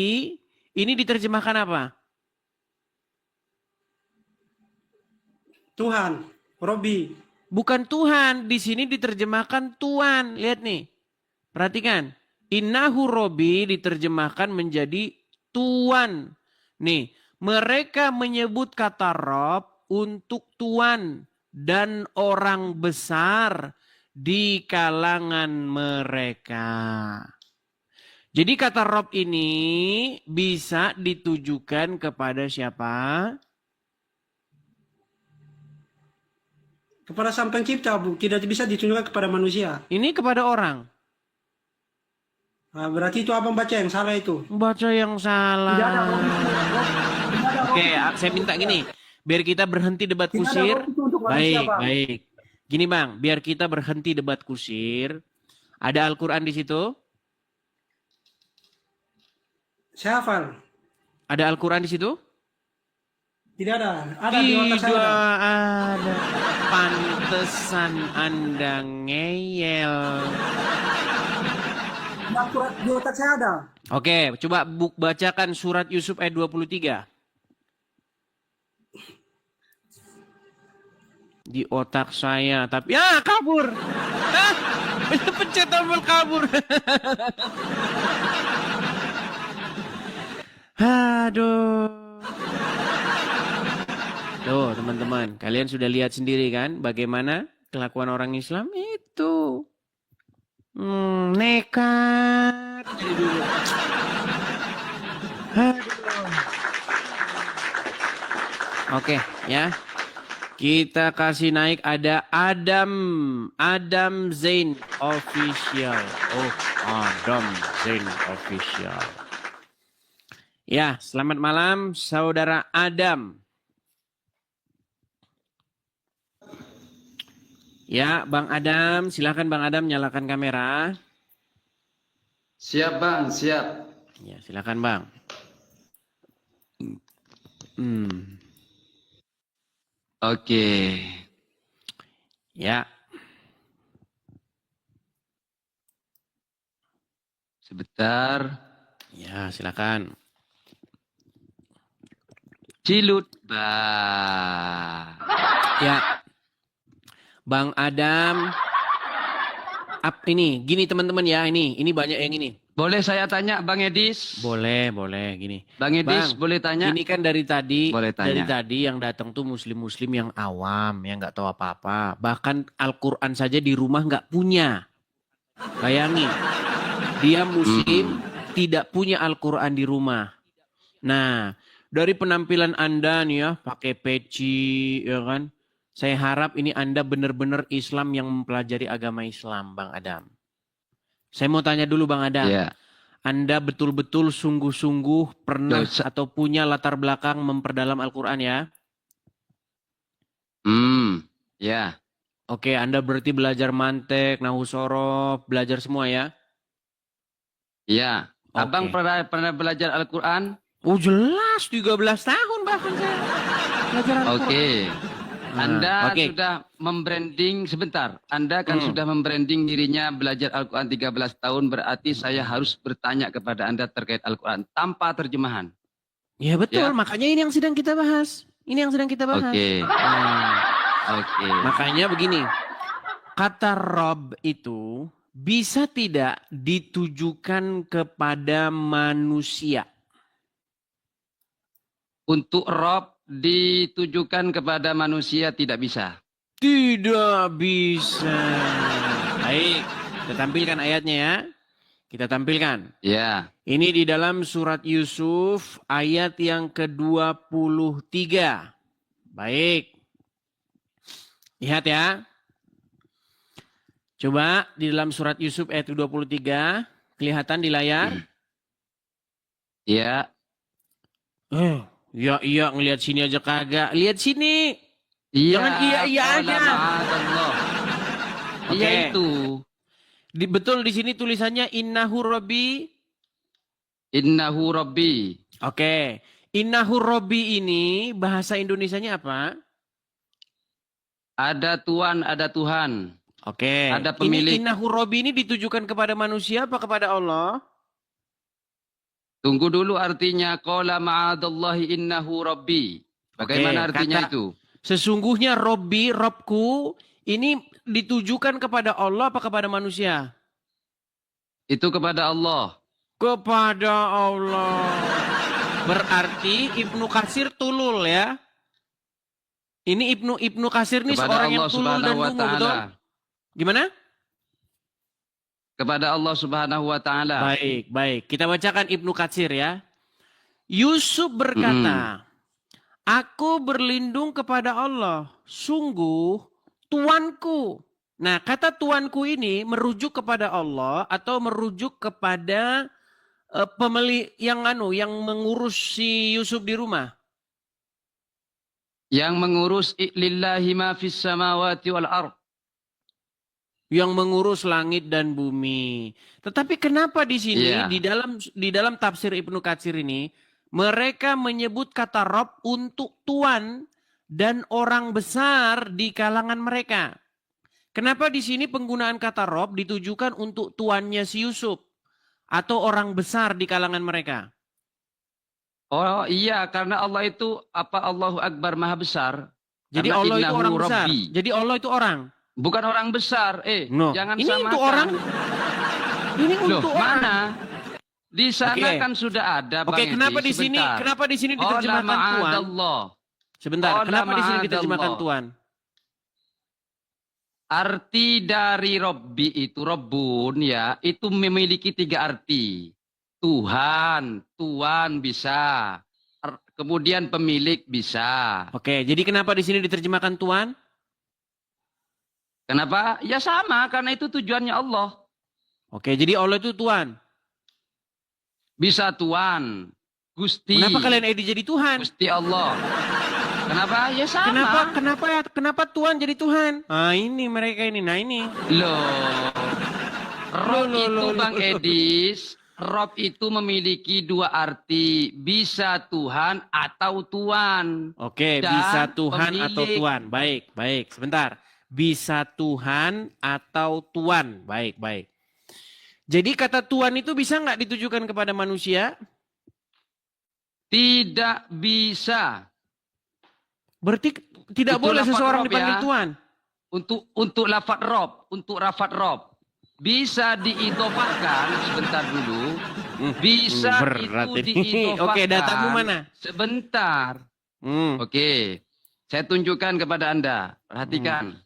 Speaker 1: Ini diterjemahkan apa?
Speaker 6: Tuhan, Robi.
Speaker 1: Bukan Tuhan, di sini diterjemahkan Tuan. Lihat nih. Perhatikan. Innahu Robbi diterjemahkan menjadi Tuan. Nih, mereka menyebut kata Rob untuk Tuan dan orang besar di kalangan mereka. Jadi kata Rob ini bisa ditujukan kepada siapa?
Speaker 6: Kepada Sang Pencipta, Bu. Tidak bisa ditunjukkan kepada manusia.
Speaker 1: Ini kepada orang.
Speaker 6: Nah, berarti itu abang baca yang salah itu.
Speaker 1: Baca yang salah.
Speaker 6: Tidak ada Robi. Tidak ada
Speaker 1: Oke,
Speaker 6: Robi.
Speaker 1: saya minta gini. Biar kita berhenti debat
Speaker 6: Tidak ada
Speaker 1: kusir.
Speaker 6: Robi itu untuk manusia,
Speaker 1: Baik,
Speaker 6: Bang.
Speaker 1: baik. Gini Bang, biar kita berhenti debat kusir. Ada Al-Quran di situ?
Speaker 6: Saya hafal.
Speaker 1: Ada Al-Quran di situ?
Speaker 6: Tidak ada. Ada di otak saya.
Speaker 1: Tidak
Speaker 6: Ada.
Speaker 1: ada. Pantesan Anda ngeyel.
Speaker 6: Di otak saya ada.
Speaker 1: Oke, coba bacakan surat Yusuf ayat 23. Di otak saya, tapi ya kabur. Hah? Pencet tombol kabur. Aduh. Tuh teman-teman, kalian sudah lihat sendiri kan bagaimana kelakuan orang Islam itu. Nekat. Aduh. Oke, ya. Kita kasih naik ada Adam Zain Official. Oh, Adam Zain Official. Ya, selamat malam Saudara Adam. Ya, Bang Adam, silakan Bang Adam nyalakan kamera.
Speaker 7: Siap Bang, siap.
Speaker 1: Ya, silakan Bang.
Speaker 7: Oke.
Speaker 1: Ya.
Speaker 7: Sebentar.
Speaker 1: Ya, silakan.
Speaker 7: Cilut Bang.
Speaker 1: Ya. Bang Adam. Ini gini teman-teman ya, ini banyak yang ini.
Speaker 7: Boleh saya tanya Bang Edis?
Speaker 1: Boleh, gini.
Speaker 7: Bang Edis
Speaker 1: Bang,
Speaker 7: boleh tanya?
Speaker 1: ini kan dari tadi,
Speaker 7: Boleh
Speaker 1: dari
Speaker 7: tanya.
Speaker 1: tadi yang datang tuh muslim-muslim yang awam, yang nggak tahu apa-apa. Bahkan Al-Quran saja di rumah nggak punya. Bayangin, dia muslim tidak punya Al-Quran di rumah. Nah, dari penampilan Anda nih ya, pakai peci, ya kan? Saya harap ini Anda benar-benar Islam yang mempelajari agama Islam, Bang Adam. Saya mau tanya dulu Bang Adam.
Speaker 7: Ya.
Speaker 1: Anda betul-betul sungguh-sungguh pernah atau punya latar belakang memperdalam Al-Quran ya?
Speaker 7: Ya.
Speaker 1: Oke, Anda berarti belajar mantek, nahu sorof, belajar semua ya?
Speaker 7: Ya.
Speaker 1: Oke.
Speaker 7: Abang pernah belajar Al-Quran?
Speaker 1: Oh jelas, 13 tahun bahkan saya belajar Al-Quran.
Speaker 7: Oke. Anda
Speaker 1: oke.
Speaker 7: sudah membranding sebentar. Anda kan sudah membranding dirinya belajar Al-Quran 13 tahun, berarti saya harus bertanya kepada Anda terkait Al-Quran tanpa terjemahan.
Speaker 1: Ya betul,
Speaker 7: Ya.
Speaker 1: makanya ini yang sedang kita bahas. Ini yang sedang kita bahas.
Speaker 7: Oke.
Speaker 1: Nah,
Speaker 7: Oke.
Speaker 1: makanya begini, kata Rob itu bisa tidak ditujukan kepada manusia.
Speaker 7: Untuk Rob ditujukan kepada manusia tidak bisa.
Speaker 1: Tidak bisa. Baik, kita tampilkan ayatnya ya. Kita tampilkan.
Speaker 7: Ya.
Speaker 1: Ini di dalam surat Yusuf ayat yang ke-23. Baik. Lihat ya. Coba di dalam surat Yusuf ayat 23. Kelihatan di layar?
Speaker 7: Ya.
Speaker 1: Iya ngelihat sini aja kagak. Lihat sini.
Speaker 7: Iya.
Speaker 1: Jangan iya
Speaker 7: qala
Speaker 1: aja.
Speaker 7: ma'adallah.
Speaker 1: Oke.
Speaker 7: Iya itu.
Speaker 1: Betul di sini tulisannya innahu rabbi.
Speaker 7: Innahu rabbi.
Speaker 1: Oke. Innahu rabbi ini bahasa Indonesianya apa?
Speaker 7: Ada Tuhan, ada Tuhan.
Speaker 1: Oke.
Speaker 7: Ada pemilik.
Speaker 1: Ini innahu rabbi ini ditujukan kepada manusia apa kepada Allah?
Speaker 7: Tunggu dulu artinya qala ma'adallahi innahu rabbi. Bagaimana
Speaker 1: Oke,
Speaker 7: artinya
Speaker 1: kata-
Speaker 7: itu?
Speaker 1: Sesungguhnya Robbi, Robku, ini ditujukan kepada Allah apa kepada manusia?
Speaker 7: Itu kepada Allah.
Speaker 1: Kepada Allah. Berarti Ibnu Katsir tulul ya. Ini Ibnu Katsir ini
Speaker 7: Kepada
Speaker 1: seorang yang
Speaker 7: Allah
Speaker 1: tulul dan
Speaker 7: Subhanahu wa
Speaker 1: dungu, betul?
Speaker 7: taala.
Speaker 1: Gimana?
Speaker 7: Kepada Allah Subhanahu wa taala.
Speaker 1: Baik. Kita bacakan Ibnu Katsir ya. Yusuf berkata, aku berlindung kepada Allah. Sungguh Tuanku. Nah, kata Tuanku ini merujuk kepada Allah atau merujuk kepada pemilik yang mengurus si Yusuf di rumah.
Speaker 7: Yang mengurus lillahi ma fis samawati wal ard.
Speaker 1: Yang mengurus langit dan bumi. Tetapi kenapa di sini
Speaker 7: Iya.
Speaker 1: di dalam tafsir Ibnu Katsir ini mereka menyebut kata Rob untuk tuan dan orang besar di kalangan mereka. Kenapa di sini penggunaan kata Rob ditujukan untuk tuannya si Yusuf atau orang besar di kalangan mereka?
Speaker 7: Oh iya, karena Allah itu Allahu Akbar Maha Besar.
Speaker 1: Jadi
Speaker 7: Karena
Speaker 1: Allah itu
Speaker 7: innahu
Speaker 1: orang besar.
Speaker 7: Rabbi.
Speaker 1: Jadi Allah itu orang.
Speaker 7: Bukan orang besar.
Speaker 1: No.
Speaker 7: Jangan
Speaker 1: Ini
Speaker 7: samakan.
Speaker 1: untuk orang. Ini
Speaker 7: Loh,
Speaker 1: untuk orang.
Speaker 7: mana? Di sana
Speaker 1: Oke.
Speaker 7: kan sudah ada
Speaker 1: Oke,
Speaker 7: Bang
Speaker 1: kenapa
Speaker 7: Edi,
Speaker 1: di sini
Speaker 7: sebentar.
Speaker 1: kenapa di sini diterjemahkan tuan?
Speaker 7: ma'adallah.
Speaker 1: Sebentar,
Speaker 7: Qala
Speaker 1: kenapa di sini diterjemahkan
Speaker 7: ma'adallah.
Speaker 1: tuan?
Speaker 7: Arti dari Robbi itu, Robbun ya, itu memiliki 3 arti. Tuhan, Tuan bisa. Kemudian pemilik bisa.
Speaker 1: Oke, jadi kenapa di sini diterjemahkan tuan?
Speaker 7: Kenapa? Ya sama, karena itu tujuannya Allah.
Speaker 1: Oke, jadi Allah itu tuan.
Speaker 7: Bisa Tuan, Gusti.
Speaker 1: Kenapa kalian Edi jadi Tuhan?
Speaker 7: Gusti Allah. Kenapa? Ya sama.
Speaker 1: Kenapa Tuhan jadi Tuhan? Ah ini mereka ini, nah ini.
Speaker 7: Loh. Rob
Speaker 1: Loh,
Speaker 7: itu
Speaker 1: loh,
Speaker 7: Bang
Speaker 1: loh.
Speaker 7: Edis, Rob itu memiliki 2 arti. Bisa Tuhan atau Tuan.
Speaker 1: Oke,
Speaker 7: Dan
Speaker 1: bisa Tuhan atau
Speaker 7: pemilik.
Speaker 1: Tuan. Baik, sebentar. Bisa Tuhan atau Tuan. Baik. Jadi kata Tuan itu bisa nggak ditujukan kepada manusia?
Speaker 7: Tidak bisa.
Speaker 1: Berarti tidak
Speaker 7: Itu
Speaker 1: boleh
Speaker 7: lafaz
Speaker 1: seseorang
Speaker 7: Rob
Speaker 1: dipanggil
Speaker 7: ya.
Speaker 1: Tuan.
Speaker 7: Untuk lafad Rob, untuk rafad Rob. Bisa diidofahkan, sebentar dulu. Bisa
Speaker 1: berat
Speaker 7: itu
Speaker 1: ini.
Speaker 7: diidofahkan.
Speaker 1: Oke, datamu mana?
Speaker 7: Sebentar.
Speaker 1: Hmm.
Speaker 7: Oke, saya tunjukkan kepada Anda. Perhatikan.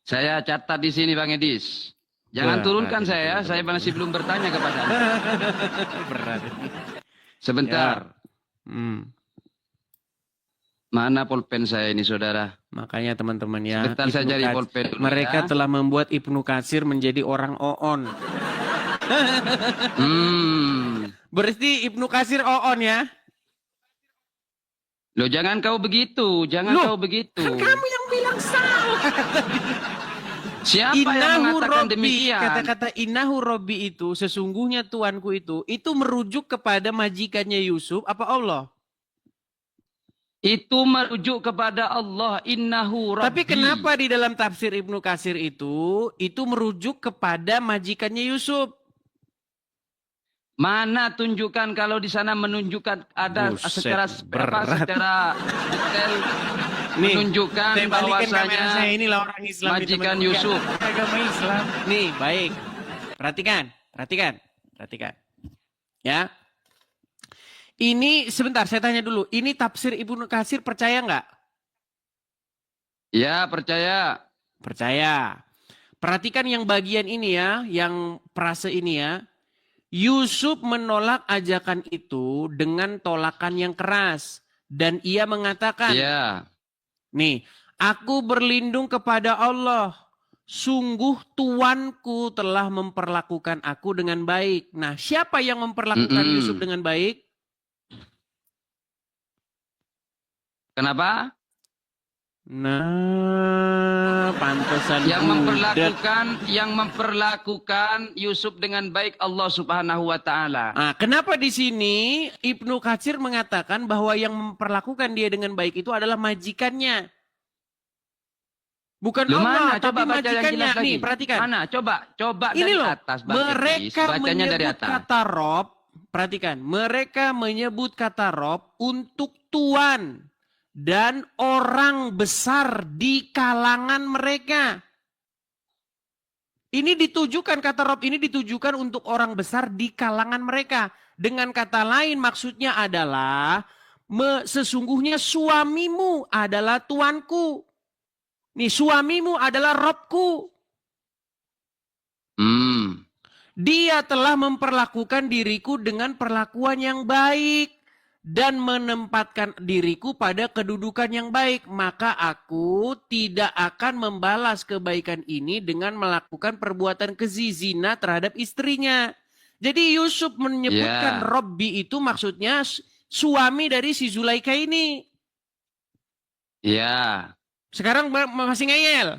Speaker 7: Saya catat di sini Bang Edis. Jangan
Speaker 1: Berat
Speaker 7: turunkan
Speaker 1: ini,
Speaker 7: saya masih belum bertanya kepada Anda.
Speaker 1: Berat ini.
Speaker 7: Sebentar.
Speaker 1: Hmm.
Speaker 7: Mana pulpen saya ini, saudara?
Speaker 1: Makanya teman-teman ya,
Speaker 7: Sebentar saya
Speaker 1: Ibnu
Speaker 7: cari
Speaker 1: Katsir-
Speaker 7: pulpen dulu
Speaker 1: mereka
Speaker 7: ya.
Speaker 1: telah membuat Ibnu Katsir menjadi orang oon. Berarti Ibnu Katsir oon ya?
Speaker 7: Loh, jangan kau begitu, jangan
Speaker 1: Loh,
Speaker 7: kau begitu.
Speaker 1: Kan kamu yang bilang salah.
Speaker 7: Siapa yang
Speaker 1: Innahu
Speaker 7: mengatakan
Speaker 1: Robbi,
Speaker 7: demikian?
Speaker 1: kata-kata innahu Robbi itu, sesungguhnya Tuanku itu merujuk kepada majikannya Yusuf apa Allah?
Speaker 7: Itu merujuk kepada Allah. Innahu Rabbi.
Speaker 1: Tapi kenapa di dalam tafsir Ibnu Katsir itu merujuk kepada majikannya Yusuf?
Speaker 7: Mana tunjukkan kalau di sana menunjukkan ada
Speaker 1: Buset,
Speaker 7: secara
Speaker 1: berat.
Speaker 7: secara detail menunjukkan
Speaker 1: saya balikin kamera saya
Speaker 7: bahwasanya
Speaker 1: inilah orang Islam nih,
Speaker 7: majikan
Speaker 1: teman-teman.
Speaker 7: Yusuf.
Speaker 1: Agama Islam. Nih, baik. Perhatikan. Ya. Ini sebentar saya tanya dulu. Ini tafsir Ibnu Katsir percaya nggak?
Speaker 7: Ya, percaya.
Speaker 1: Percaya. Perhatikan yang bagian ini ya, yang frase ini ya. Yusuf menolak ajakan itu dengan tolakan yang keras Dan ia mengatakan,
Speaker 7: Ya.
Speaker 1: nih, aku berlindung kepada Allah. Sungguh tuanku telah memperlakukan aku dengan baik. Nah, siapa yang memperlakukan Yusuf dengan baik?
Speaker 7: Kenapa?
Speaker 1: Nah, pantesan budak.
Speaker 7: Yang memperlakukan Yusuf dengan baik Allah Subhanahu wa taala.
Speaker 1: Nah, kenapa di sini Ibnu Katsir mengatakan bahwa yang memperlakukan dia dengan baik itu adalah majikannya. Bukan
Speaker 7: Loh,
Speaker 1: Allah,
Speaker 7: mana?
Speaker 1: tapi
Speaker 7: Coba baca yang
Speaker 1: majikannya.
Speaker 7: jelas lagi.
Speaker 1: Nih, perhatikan.
Speaker 7: Mana? Coba
Speaker 1: Ini
Speaker 7: dari
Speaker 1: loh,
Speaker 7: atas, Bang Idris.
Speaker 1: mereka
Speaker 7: Bacanya dari
Speaker 1: menyebut
Speaker 7: atas.
Speaker 1: kata Rob, perhatikan. Mereka menyebut kata Rob untuk tuan dan orang besar di kalangan mereka. Ini ditujukan, kata Rob ini ditujukan untuk orang besar di kalangan mereka. Dengan kata lain maksudnya adalah sesungguhnya suamimu adalah tuanku. Nih, suamimu adalah Robku. Dia telah memperlakukan diriku dengan perlakuan yang baik dan menempatkan diriku pada kedudukan yang baik. Maka aku tidak akan membalas kebaikan ini dengan melakukan perbuatan keji zina terhadap istrinya. Jadi Yusuf menyebutkan Robbi itu maksudnya suami dari si Zulaika ini.
Speaker 7: Ya.
Speaker 1: Sekarang masih ngeyel.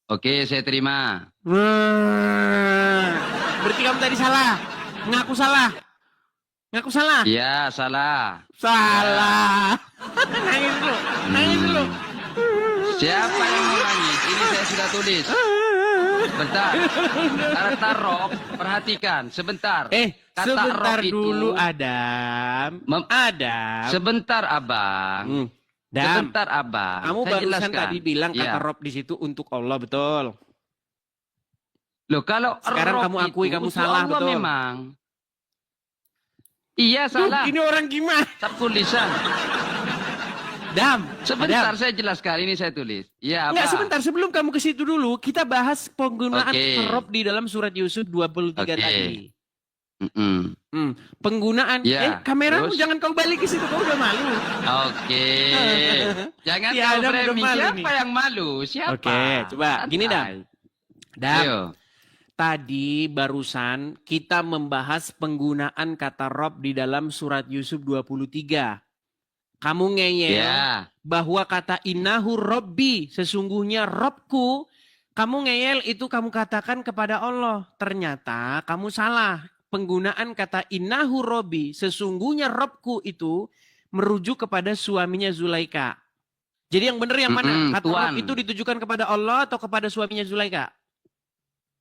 Speaker 7: Oke, saya terima.
Speaker 1: Berarti kamu tadi salah. Ngaku salah. Ngaku salah.
Speaker 7: Iya, salah.
Speaker 1: Salah. Nangis dulu. Nangis dulu.
Speaker 7: Siapa yang mau nangis? Ini saya sudah tulis. Bentar. Kata Rob, perhatikan. Sebentar. Kata
Speaker 1: sebentar
Speaker 7: Rob
Speaker 1: dulu
Speaker 7: itu,
Speaker 1: Adam. Adam.
Speaker 7: Sebentar, Abang.
Speaker 1: Dam,
Speaker 7: sebentar, Abang.
Speaker 1: kamu
Speaker 7: Saya
Speaker 1: barusan
Speaker 7: jelaskan.
Speaker 1: tadi bilang
Speaker 7: Ya.
Speaker 1: kata Rob di situ untuk Allah, betul.
Speaker 7: Loh, kalau
Speaker 1: Sekarang
Speaker 7: Rob
Speaker 1: kamu akui
Speaker 7: itu
Speaker 1: kamu
Speaker 7: untuk
Speaker 1: salah,
Speaker 7: Allah
Speaker 1: betul.
Speaker 7: memang. Iya, salah.
Speaker 1: Ini orang gimana?
Speaker 7: Sabtu lisan.
Speaker 1: Dam,
Speaker 7: Sebentar,
Speaker 1: Adam.
Speaker 7: saya jelaskan. Ini saya tulis. Iya,
Speaker 1: Enggak,
Speaker 7: apa?
Speaker 1: sebentar. Sebelum kamu ke situ dulu, kita bahas penggunaan
Speaker 7: Oke.
Speaker 1: Rob di dalam surat Yusuf 23
Speaker 7: Oke.
Speaker 1: tadi. Penggunaan,
Speaker 7: Ya,
Speaker 1: kameramu
Speaker 7: terus?
Speaker 1: jangan kau balik ke situ, kau udah malu.
Speaker 7: Oke. Jangan
Speaker 1: Si
Speaker 7: kau
Speaker 1: Adam udah
Speaker 7: framing.
Speaker 1: malu
Speaker 7: Siapa
Speaker 1: nih.
Speaker 7: yang malu? Siapa?
Speaker 1: Oke, coba. Gini, Dam.
Speaker 7: Santai.
Speaker 1: Dam,
Speaker 7: Ayo.
Speaker 1: tadi barusan kita membahas penggunaan kata Rob di dalam surat Yusuf 23. Kamu ngeyel
Speaker 7: Ya.
Speaker 1: bahwa kata innahu Robbi, sesungguhnya Robku, kamu ngeyel itu kamu katakan kepada Allah. Ternyata kamu salah. Penggunaan kata innahu Robbi, sesungguhnya Robku itu merujuk kepada suaminya Zulaika. Jadi yang benar yang mana? Kata Rob
Speaker 7: Tuan.
Speaker 1: itu ditujukan kepada Allah atau kepada suaminya Zulaika?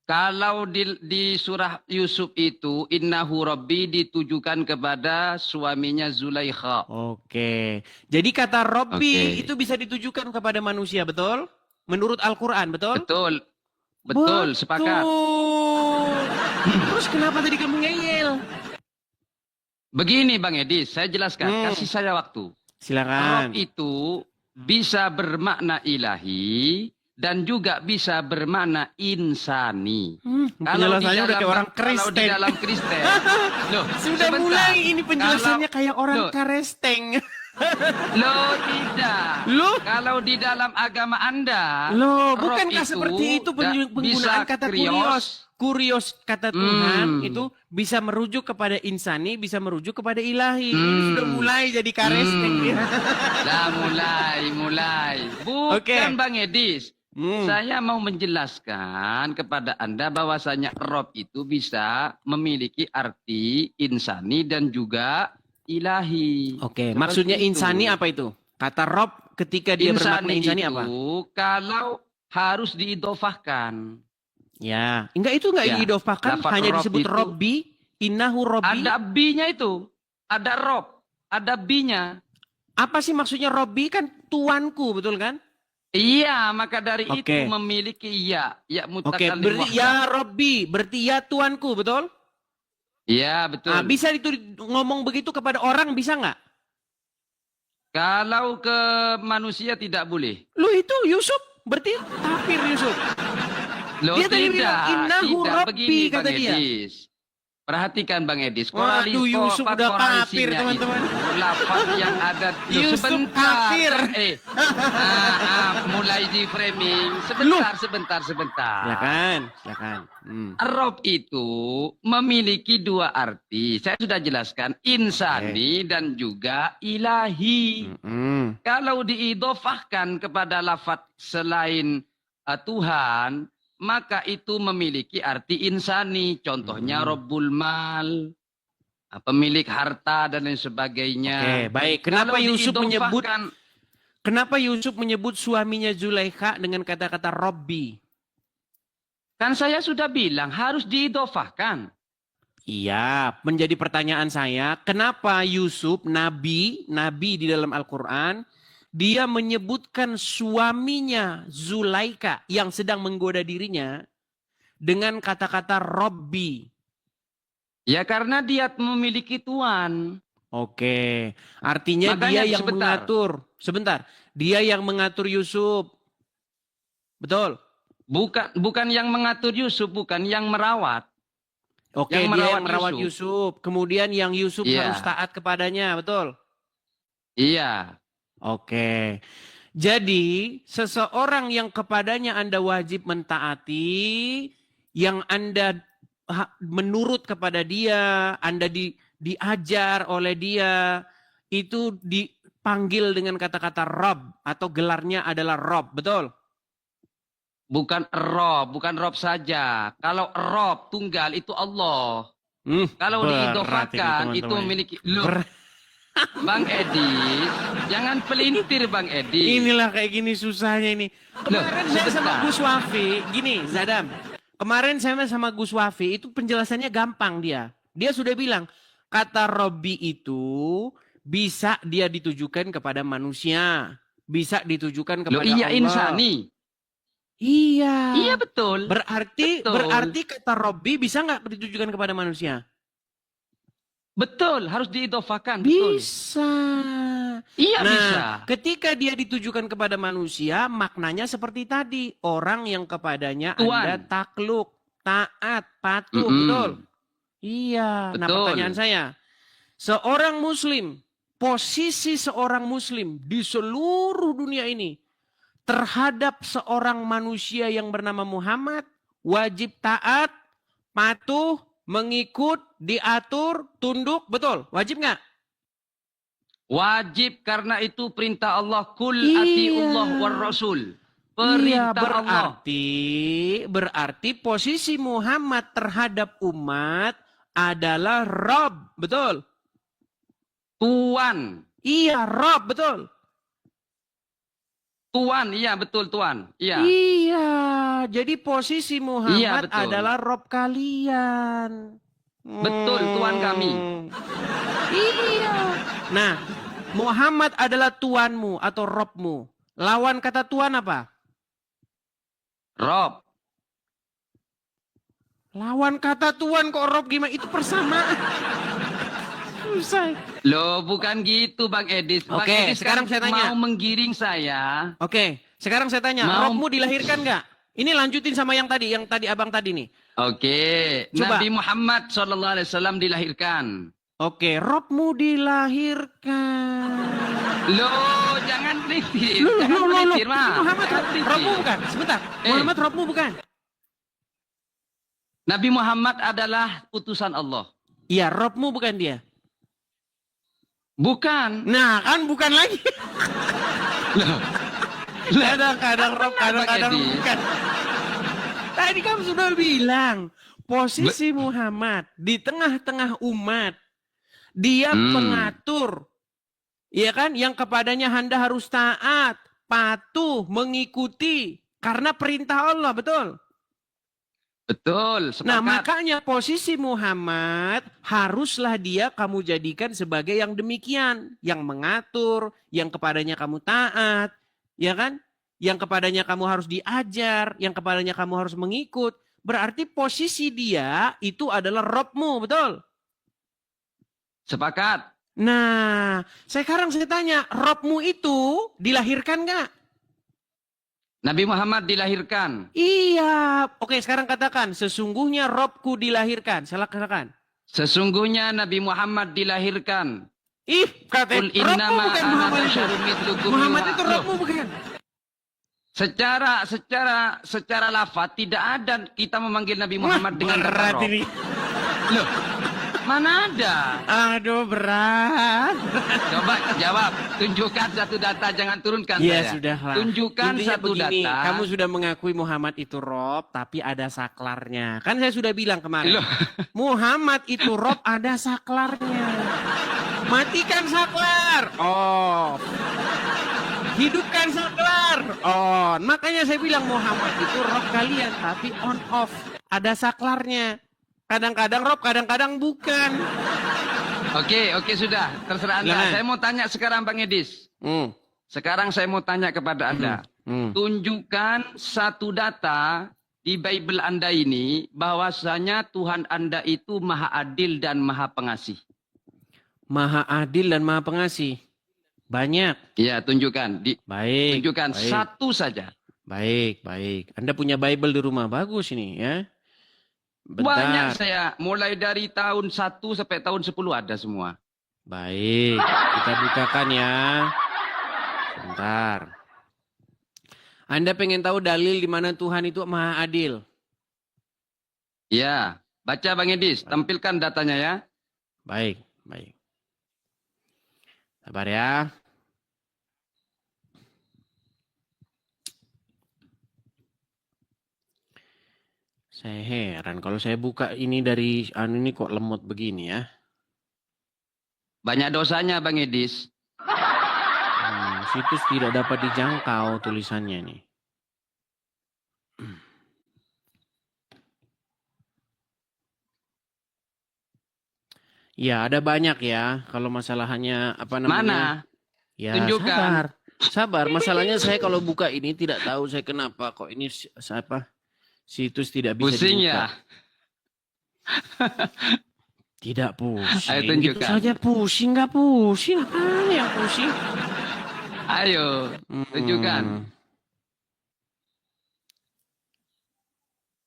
Speaker 7: Kalau di surah Yusuf itu innahu rabbi ditujukan kepada suaminya Zulaikha.
Speaker 1: Oke. Jadi kata Robbi
Speaker 7: Oke.
Speaker 1: itu bisa ditujukan kepada manusia, betul? Menurut Al-Quran, betul?
Speaker 7: Betul. Betul, sepakat.
Speaker 1: Terus kenapa tadi kamu ngeyel?
Speaker 7: Begini Bang Edi, saya jelaskan. Kasih saya waktu.
Speaker 1: Silakan.
Speaker 7: Rob itu bisa bermakna ilahi dan juga bisa bermakna insani.
Speaker 1: Penjelasannya udah kayak orang
Speaker 7: Kalau di
Speaker 1: Kristen.
Speaker 7: dalam Kristen. Loh,
Speaker 1: Sudah
Speaker 7: sebentar.
Speaker 1: mulai ini penjelasannya kayak orang
Speaker 7: Loh.
Speaker 1: Karesteng.
Speaker 7: Loh, tidak.
Speaker 1: Loh?
Speaker 7: Kalau di dalam agama Anda,
Speaker 1: Loh,
Speaker 7: roh
Speaker 1: bukankah seperti itu penggunaan
Speaker 7: bisa
Speaker 1: kata
Speaker 7: krios.
Speaker 1: kurios? Kurios kata Tuhan itu bisa merujuk kepada insani, bisa merujuk kepada ilahi. Ini sudah mulai jadi Karesteng. Ya.
Speaker 7: Lah mulai. Bukan
Speaker 1: Oke.
Speaker 7: Bang Edis. Saya mau menjelaskan kepada Anda bahwasanya Rob itu bisa memiliki arti insani dan juga ilahi.
Speaker 1: Oke,
Speaker 7: Seperti
Speaker 1: maksudnya
Speaker 7: itu.
Speaker 1: insani apa itu? Kata Rob ketika dia bermakna insani
Speaker 7: itu
Speaker 1: apa?
Speaker 7: kalau harus diidofahkan.
Speaker 1: Ya, enggak itu enggak
Speaker 7: Ya,
Speaker 1: diidofahkan,
Speaker 7: lafaz
Speaker 1: hanya
Speaker 7: Rob
Speaker 1: disebut
Speaker 7: itu-
Speaker 1: Robbi, innahu Robbi.
Speaker 7: Ada B-nya itu. Ada Rob. Ada B-nya.
Speaker 1: Apa sih maksudnya Robbi kan tuanku, betul kan?
Speaker 7: Iya, maka dari
Speaker 1: Oke.
Speaker 7: itu memiliki ya. Ya
Speaker 1: Oke,
Speaker 7: mutakallim
Speaker 1: berarti
Speaker 7: wahdah.
Speaker 1: ya Robbi, berarti ya tuanku, betul?
Speaker 7: Iya, betul.
Speaker 1: Nah, bisa itu ngomong begitu kepada orang, bisa nggak?
Speaker 7: Kalau ke manusia tidak boleh.
Speaker 1: Lu itu Yusuf, berarti kafir Yusuf.
Speaker 7: Loh,
Speaker 1: Dia tadi
Speaker 7: tidak,
Speaker 1: bilang, "Innahu
Speaker 7: tidak.
Speaker 1: Rabbi,"
Speaker 7: Begini,
Speaker 1: kata
Speaker 7: Bang
Speaker 1: dia.
Speaker 7: Edis. Perhatikan Bang Edis,
Speaker 1: Waduh, Yusuf udah kafir,
Speaker 7: koalisinya
Speaker 1: teman-teman.
Speaker 7: itu, lafaz yang ada
Speaker 1: Yusuf
Speaker 7: sebentar.
Speaker 1: kafir.
Speaker 7: Mulai di framing. Sebentar.
Speaker 1: Silakan.
Speaker 7: Rob itu memiliki dua arti. Saya sudah jelaskan, insani dan juga ilahi. Kalau diidofahkan kepada lafaz selain Tuhan, maka itu memiliki arti insani. Contohnya Rabbul Mal, pemilik harta dan lain sebagainya.
Speaker 1: Oke, baik. Kenapa
Speaker 7: Kalau
Speaker 1: Yusuf menyebut suaminya Zulaikha dengan kata-kata Robbi?
Speaker 7: Kan saya sudah bilang harus diidofahkan.
Speaker 1: Iya, menjadi pertanyaan saya, kenapa Yusuf, nabi di dalam Al-Quran, dia menyebutkan suaminya Zulaikha yang sedang menggoda dirinya dengan kata-kata Robbi?
Speaker 7: Ya karena dia memiliki tuan.
Speaker 1: Oke, artinya
Speaker 7: Makanya
Speaker 1: dia yang mengatur. Sebentar, dia yang mengatur Yusuf. Betul?
Speaker 7: Bukan yang mengatur Yusuf, bukan yang merawat.
Speaker 1: Oke,
Speaker 7: Yang
Speaker 1: dia yang
Speaker 7: merawat
Speaker 1: merawat Yusuf. Kemudian yang Yusuf
Speaker 7: Iya.
Speaker 1: harus taat kepadanya, betul?
Speaker 7: Iya.
Speaker 1: Oke. Jadi, seseorang yang kepadanya Anda wajib mentaati, yang Anda menurut kepada dia, Anda diajar oleh dia, itu dipanggil dengan kata-kata Rob, atau gelarnya adalah Rob, betul?
Speaker 7: Bukan Rob saja. Kalau Rob tunggal itu Allah. Kalau
Speaker 1: Berat
Speaker 7: diidofahkan
Speaker 1: ini,
Speaker 7: itu
Speaker 1: teman-teman.
Speaker 7: memiliki Bang Edis, jangan pelintir Bang Edis.
Speaker 1: Inilah kayak gini susahnya ini. Kemarin saya sama
Speaker 7: sebentar.
Speaker 1: Gus Wafi, gini Zadam. Kemarin saya sama Gus Wafi, itu penjelasannya gampang dia. Dia sudah bilang, kata Robbi itu bisa dia ditujukan kepada manusia. Bisa ditujukan kepada
Speaker 7: Iya
Speaker 1: Allah.
Speaker 7: insani.
Speaker 1: Iya.
Speaker 7: Iya betul.
Speaker 1: Berarti
Speaker 7: Betul.
Speaker 1: kata Robbi bisa nggak ditujukan kepada manusia?
Speaker 7: Betul, harus diidofahkan. Betul.
Speaker 1: Bisa.
Speaker 7: Iya
Speaker 1: Nah,
Speaker 7: bisa.
Speaker 1: ketika dia ditujukan kepada manusia, maknanya seperti tadi. Orang yang kepadanya
Speaker 7: Tuan.
Speaker 1: Anda takluk, taat, patuh.
Speaker 7: Mm-mm.
Speaker 1: Betul? Iya. Nah,
Speaker 7: Betul.
Speaker 1: pertanyaan saya. Seorang muslim, posisi seorang muslim di seluruh dunia ini terhadap seorang manusia yang bernama Muhammad, wajib taat, patuh, mengikut, diatur, tunduk. Betul? Wajib nggak?
Speaker 7: Wajib karena itu perintah Allah. Kul
Speaker 1: Iya.
Speaker 7: atiullah war rasul.
Speaker 1: Iya,
Speaker 7: Perintah Allah.
Speaker 1: berarti posisi Muhammad terhadap umat adalah Rob, betul?
Speaker 7: Tuan.
Speaker 1: Iya, Rob, betul.
Speaker 7: Tuan, iya betul Tuan. Iya.
Speaker 1: Iya, jadi posisi
Speaker 7: Iya,
Speaker 1: Muhammad
Speaker 7: betul.
Speaker 1: adalah Rob kalian.
Speaker 7: Betul, Tuan kami.
Speaker 1: Iya. Nah, Muhammad adalah tuanmu atau Robmu. Lawan kata tuan apa?
Speaker 7: Rob.
Speaker 1: Lawan kata tuan kok Rob gimana? Itu persamaan. Susah.
Speaker 7: Loh, bukan gitu Bang Edis. Bang
Speaker 1: Oke,
Speaker 7: Edis
Speaker 1: sekarang
Speaker 7: kan
Speaker 1: saya tanya.
Speaker 7: mau menggiring saya.
Speaker 1: Oke, sekarang saya tanya,
Speaker 7: Mau-
Speaker 1: Robmu dilahirkan nggak? Ini lanjutin sama yang tadi abang tadi nih.
Speaker 7: Oke,
Speaker 1: Coba.
Speaker 7: Nabi Muhammad SAW dilahirkan.
Speaker 1: Oke, Robmu dilahirkan.
Speaker 7: Loh, jangan pelintir.
Speaker 1: Loh,
Speaker 7: Jangan pelintir, Mas.
Speaker 1: Muhammad
Speaker 7: Jangan pelintir.
Speaker 1: Robmu bukan? Sebentar, Muhammad Robmu bukan?
Speaker 7: Nabi Muhammad adalah utusan Allah.
Speaker 1: Iya, Robmu bukan dia.
Speaker 7: Bukan.
Speaker 1: Nah, kan bukan lagi. Kadang-kadang Rob, kadang-kadang
Speaker 7: Edi.
Speaker 1: bukan. Tadi kamu sudah bilang, posisi Muhammad di tengah-tengah umat, dia pengatur. Iya kan? Yang kepadanya Anda harus taat, patuh, mengikuti. Karena perintah Allah, betul?
Speaker 7: Betul,
Speaker 1: Nah,
Speaker 7: sepakat.
Speaker 1: makanya posisi Muhammad haruslah dia kamu jadikan sebagai yang demikian. Yang mengatur, yang kepadanya kamu taat. Ya kan? Yang kepadanya kamu harus diajar, yang kepadanya kamu harus mengikut. Berarti posisi dia itu adalah Robmu, betul?
Speaker 7: Sepakat.
Speaker 1: Nah, sekarang saya tanya, Robmu itu dilahirkan nggak?
Speaker 7: Nabi Muhammad dilahirkan.
Speaker 1: Iya. Oke, sekarang katakan, sesungguhnya Robku dilahirkan. Silakan.
Speaker 7: Sesungguhnya Nabi Muhammad dilahirkan.
Speaker 1: Ih, kata
Speaker 7: Qul
Speaker 1: Robmu
Speaker 7: innama
Speaker 1: bukan
Speaker 7: ana
Speaker 1: Muhammad itu.
Speaker 7: basyarun mithlukum
Speaker 1: Muhammad
Speaker 7: yuha.
Speaker 1: itu
Speaker 7: Loh,
Speaker 1: Robmu bukan.
Speaker 7: secara lafaz tidak ada kita memanggil Nabi Muhammad dengan kata
Speaker 1: berat
Speaker 7: Rob.
Speaker 1: ini.
Speaker 7: Loh, mana ada?
Speaker 1: Aduh, berat.
Speaker 7: Coba jawab, tunjukkan satu data, jangan turunkan
Speaker 1: Ya
Speaker 7: saya.
Speaker 1: sudahlah.
Speaker 7: Tunjukkan
Speaker 1: Intinya
Speaker 7: satu
Speaker 1: begini,
Speaker 7: data.
Speaker 1: kamu sudah mengakui Muhammad itu Rob, tapi ada saklarnya. Kan saya sudah bilang kemarin.
Speaker 7: Loh.
Speaker 1: Muhammad itu Rob, ada saklarnya. Matikan saklar. Oh. Hidupkan saklar. On. Makanya saya bilang Muhammad itu Rob kalian, tapi on off. Ada saklarnya. Kadang-kadang Rob, kadang-kadang bukan.
Speaker 7: Oke, sudah. Terserah Anda.
Speaker 1: Silakan.
Speaker 7: Saya mau tanya sekarang Bang Edis. Sekarang saya mau tanya kepada Anda. Tunjukkan satu data di Bible Anda ini bahwasanya Tuhan Anda itu Maha Adil dan Maha Pengasih.
Speaker 1: Maha adil dan maha pengasih. Banyak.
Speaker 7: Ya, tunjukkan.
Speaker 1: Baik.
Speaker 7: Tunjukkan
Speaker 1: baik.
Speaker 7: satu saja.
Speaker 1: Baik. Anda punya Bible di rumah. Bagus ini ya. Bentar.
Speaker 7: Banyak saya. Mulai dari tahun 1 sampai tahun 10 ada semua.
Speaker 1: Baik. Kita bukakan ya. Bentar. Anda pengen tahu dalil di mana Tuhan itu maha adil?
Speaker 7: Ya. Baca Bang Edis. Tampilkan datanya ya.
Speaker 1: Baik. Sabar ya. Saya heran kalau saya buka ini dari ini kok lemot begini ya.
Speaker 7: Banyak dosanya Bang Edis.
Speaker 1: Situs tidak dapat dijangkau tulisannya nih. Ya, ada banyak ya. Kalau masalahnya apa namanya?
Speaker 7: Mana?
Speaker 1: Ya,
Speaker 7: Tunjukkan.
Speaker 1: Sabar. Masalahnya saya kalau buka ini tidak tahu saya kenapa kok ini situs tidak bisa
Speaker 7: Pusing
Speaker 1: dibuka.
Speaker 7: ya?
Speaker 1: Tidak pusing.
Speaker 7: Ayo
Speaker 1: Gitu
Speaker 7: tunjukkan.
Speaker 1: saja pusing, nggak pusing. Apaan yang pusing?
Speaker 7: Ayo, tunjukkan.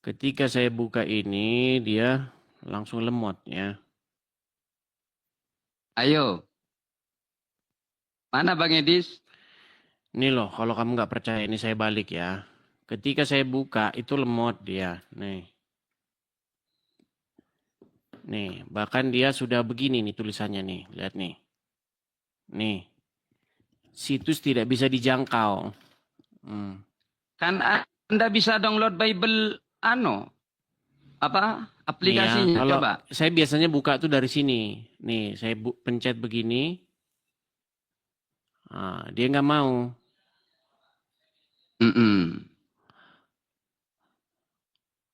Speaker 1: Ketika saya buka ini, dia langsung lemot ya.
Speaker 7: Ayo. Mana Bang Edis?
Speaker 1: Ini loh, kalau kamu nggak percaya ini saya balik ya. Ketika saya buka, itu lemot dia. Nih, bahkan dia sudah begini nih tulisannya nih. Lihat nih. Nih. Situs tidak bisa dijangkau.
Speaker 7: Kan Anda bisa download Bible aplikasinya,
Speaker 1: Ya, kalau
Speaker 7: coba.
Speaker 1: saya biasanya buka tuh dari sini. Nih, saya pencet begini. Dia nggak mau.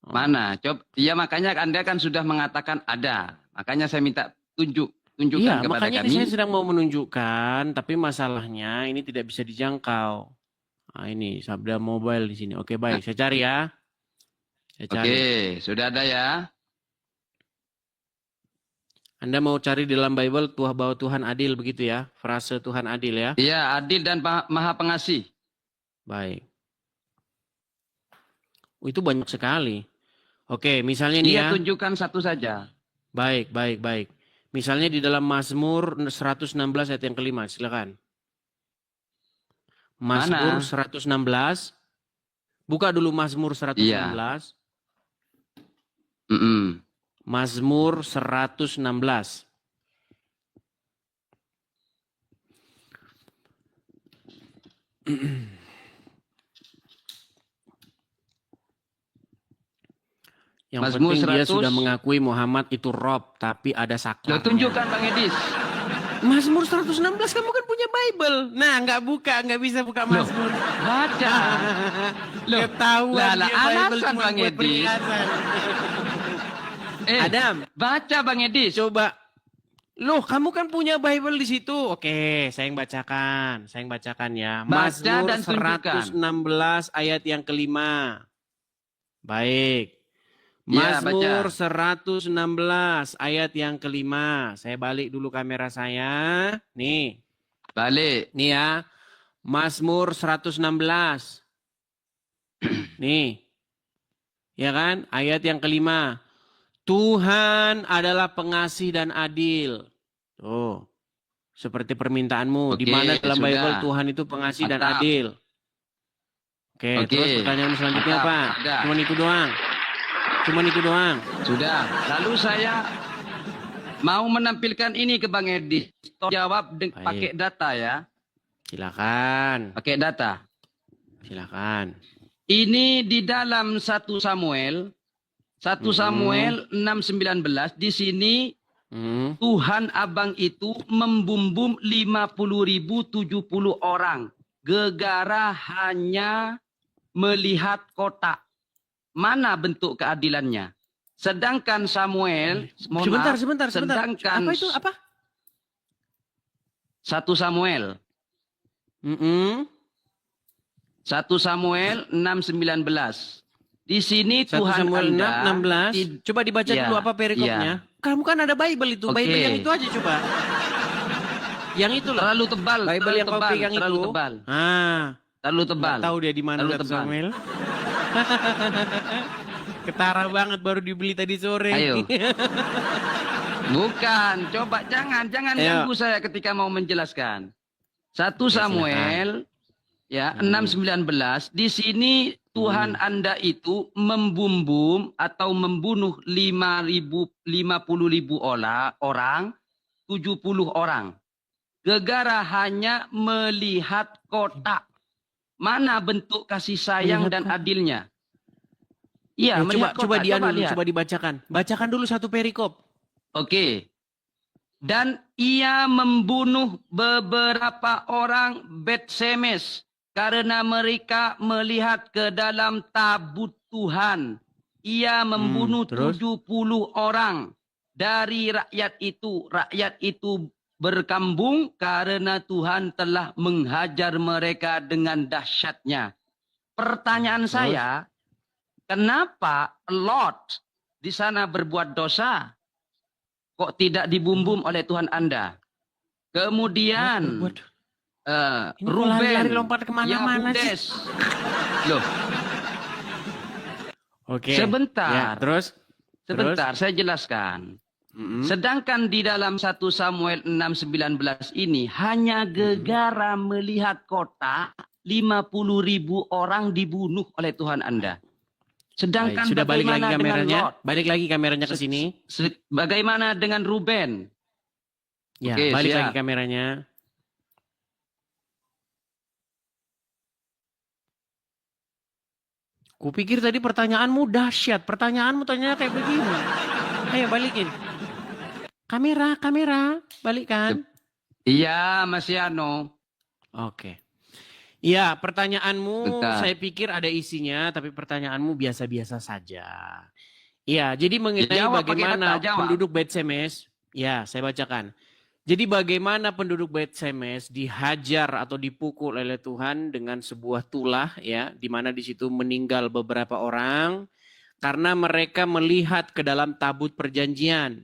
Speaker 7: Mana? Coba. Ya makanya Anda kan sudah mengatakan ada. Makanya saya minta tunjukkan
Speaker 1: Iya,
Speaker 7: kepada
Speaker 1: makanya
Speaker 7: kami.
Speaker 1: saya sedang mau menunjukkan, tapi masalahnya ini tidak bisa dijangkau. Ini Sabda Mobile di sini. Oke, baik. Saya cari ya.
Speaker 7: Oke, sudah ada ya.
Speaker 1: Anda mau cari di dalam Bible bahwa Tuhan adil begitu ya? Frase Tuhan adil ya?
Speaker 7: Iya, adil dan maha pengasih.
Speaker 1: Baik. Itu banyak sekali. Oke, misalnya nih
Speaker 7: Iya,
Speaker 1: ya.
Speaker 7: tunjukkan satu saja.
Speaker 1: Baik. Misalnya di dalam Mazmur 116 ayat yang kelima, silakan. Mazmur 116. Buka dulu Mazmur 116.
Speaker 7: Iya.
Speaker 1: Mazmur 116. Yang
Speaker 7: Mazmur
Speaker 1: penting dia
Speaker 7: 100.
Speaker 1: sudah mengakui Muhammad itu Rob, tapi ada saklarnya.
Speaker 7: Tunjukkan Bang Edis.
Speaker 1: Mazmur 116 kamu kan punya Bible. Nah, nggak bisa buka Mazmur.
Speaker 7: Baca. Loh,
Speaker 1: Ketahuan
Speaker 7: lah,
Speaker 1: dia Bible
Speaker 7: alasan
Speaker 1: cuma
Speaker 7: Bang
Speaker 1: buat
Speaker 7: Edis.
Speaker 1: perhiasan. Adam,
Speaker 7: baca Bang Edis.
Speaker 1: Coba. Loh, kamu kan punya Bible di situ. Oke, saya yang bacakan ya.
Speaker 7: Baca
Speaker 1: Mazmur
Speaker 7: dan tunjukkan.
Speaker 1: 116 ayat yang kelima. Baik.
Speaker 7: Ya,
Speaker 1: Mazmur
Speaker 7: baca.
Speaker 1: 116 ayat yang kelima. Saya balik dulu kamera saya. Nih.
Speaker 7: Balik.
Speaker 1: Nih ya. Mazmur 116. Nih. Ya kan? Ayat yang kelima. Tuhan adalah pengasih dan adil. Tuh. Seperti permintaanmu. Di
Speaker 7: Oke,
Speaker 1: mana dalam
Speaker 7: sudah.
Speaker 1: Bible Tuhan itu pengasih dan
Speaker 7: Mantap.
Speaker 1: adil. Oke,
Speaker 7: Oke.
Speaker 1: terus pertanyaan selanjutnya
Speaker 7: Mantap.
Speaker 1: apa?
Speaker 7: Sudah.
Speaker 1: Cuman itu doang. Cuman itu doang.
Speaker 7: Sudah. Lalu saya mau menampilkan ini ke Bang Edi. Jawab
Speaker 1: Baik.
Speaker 7: pakai data ya.
Speaker 1: Silakan.
Speaker 7: Pakai data.
Speaker 1: Silakan.
Speaker 7: Ini di dalam 1 Samuel. 1 Samuel 6:19. Di sini Tuhan abang itu membumbum 50.070 orang. Gegara hanya melihat kota. Mana bentuk keadilannya? Sedangkan Samuel, mohon
Speaker 1: Sebentar,
Speaker 7: maaf,
Speaker 1: sebentar.
Speaker 7: sedangkan
Speaker 1: Apa itu? Apa?
Speaker 7: 1 Samuel. 1 Samuel 6:19. Di sini
Speaker 1: 1
Speaker 7: Tuhan
Speaker 1: Samuel
Speaker 7: Anda
Speaker 1: 6:16. Coba dibaca
Speaker 7: Ya,
Speaker 1: dulu apa perikopnya. Kamu kan ada Bible itu.
Speaker 7: Oke.
Speaker 1: Bible yang itu aja coba. Yang itu loh.
Speaker 7: terlalu tebal,
Speaker 1: Bible
Speaker 7: terlalu
Speaker 1: yang kau
Speaker 7: tebal,
Speaker 1: pegang
Speaker 7: terlalu
Speaker 1: itu.
Speaker 7: tebal,
Speaker 1: Ah,
Speaker 7: terlalu
Speaker 1: nggak
Speaker 7: tebal.
Speaker 1: tahu dia di mana
Speaker 7: Terlalu
Speaker 1: 1
Speaker 7: tebal.
Speaker 1: Samuel. Ketara banget baru dibeli tadi sore.
Speaker 7: Ayo. Bukan, coba jangan
Speaker 1: Ayo.
Speaker 7: ganggu saya ketika mau menjelaskan. 1 Samuel ya 6:19 di sini Tuhan Anda itu membumbum atau membunuh 50.000 orang, 70 orang. Gegara hanya melihat kota. Mana bentuk kasih sayang
Speaker 1: Melihat
Speaker 7: dan
Speaker 1: kota.
Speaker 7: adilnya? Iya, melihat kota. Lihat.
Speaker 1: Coba dibacakan. Bacakan dulu satu perikop.
Speaker 7: Oke. Dan ia membunuh beberapa orang Bet-Semes karena mereka melihat ke dalam tabut Tuhan. Ia membunuh
Speaker 1: terus?
Speaker 7: 70 orang dari rakyat itu. Rakyat itu berkambung karena Tuhan telah menghajar mereka dengan dahsyatnya. Pertanyaan saya, kenapa Lot di sana berbuat dosa? Kok tidak dibumbum oleh Tuhan Anda? Kemudian
Speaker 1: Ini kok
Speaker 7: Ruben,
Speaker 1: lari-lari lompat kemana-mana sih?
Speaker 7: Yahudes. Loh,
Speaker 1: Oke.
Speaker 7: Sebentar.
Speaker 1: Ya, terus?
Speaker 7: sebentar saya jelaskan. Sedangkan di dalam 1 Samuel 6:19 ini hanya gegara melihat kota 50.000 orang dibunuh oleh Tuhan Anda. Sedangkan
Speaker 1: Baik, sudah balik lagi
Speaker 7: bagaimana dengan
Speaker 1: kameranya.
Speaker 7: Lot?
Speaker 1: Balik lagi kameranya ke sini.
Speaker 7: Bagaimana dengan Ruben?
Speaker 1: Ya,
Speaker 7: Oke,
Speaker 1: balik
Speaker 7: siap.
Speaker 1: lagi kameranya. Kupikir tadi pertanyaanmu dahsyat. Pertanyaanmu tanya kayak begini. Ayo balikin. Kamera, balikkan.
Speaker 7: Iya, Mas Yano.
Speaker 1: Oke. Iya, pertanyaanmu
Speaker 7: Bentar.
Speaker 1: saya pikir ada isinya, tapi pertanyaanmu biasa-biasa saja. Iya, jadi mengenai
Speaker 7: Jawab pakai
Speaker 1: bagaimana
Speaker 7: data, jawab.
Speaker 1: penduduk Bet-Semes, ya saya bacakan. Jadi bagaimana penduduk Bet-Semes dihajar atau dipukul oleh Tuhan dengan sebuah tulah, ya, di mana di situ meninggal beberapa orang karena mereka melihat ke dalam tabut perjanjian.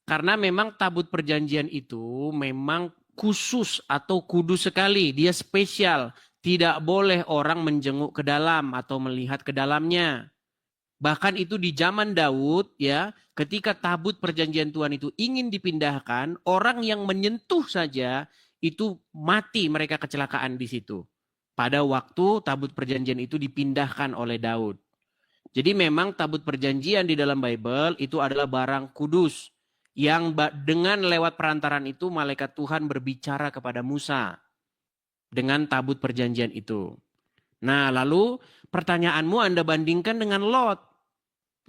Speaker 1: Karena memang tabut perjanjian itu memang khusus atau kudus sekali, dia spesial. Tidak boleh orang menjenguk ke dalam atau melihat ke dalamnya. Bahkan itu di zaman Daud ya, ketika tabut perjanjian Tuhan itu ingin dipindahkan, orang yang menyentuh saja itu mati, mereka kecelakaan di situ. Pada waktu tabut perjanjian itu dipindahkan oleh Daud. Jadi memang tabut perjanjian di dalam Bible itu adalah barang kudus. Yang dengan lewat perantaran itu malaikat Tuhan berbicara kepada Musa. Dengan tabut perjanjian itu. Nah lalu pertanyaanmu Anda bandingkan dengan Lot.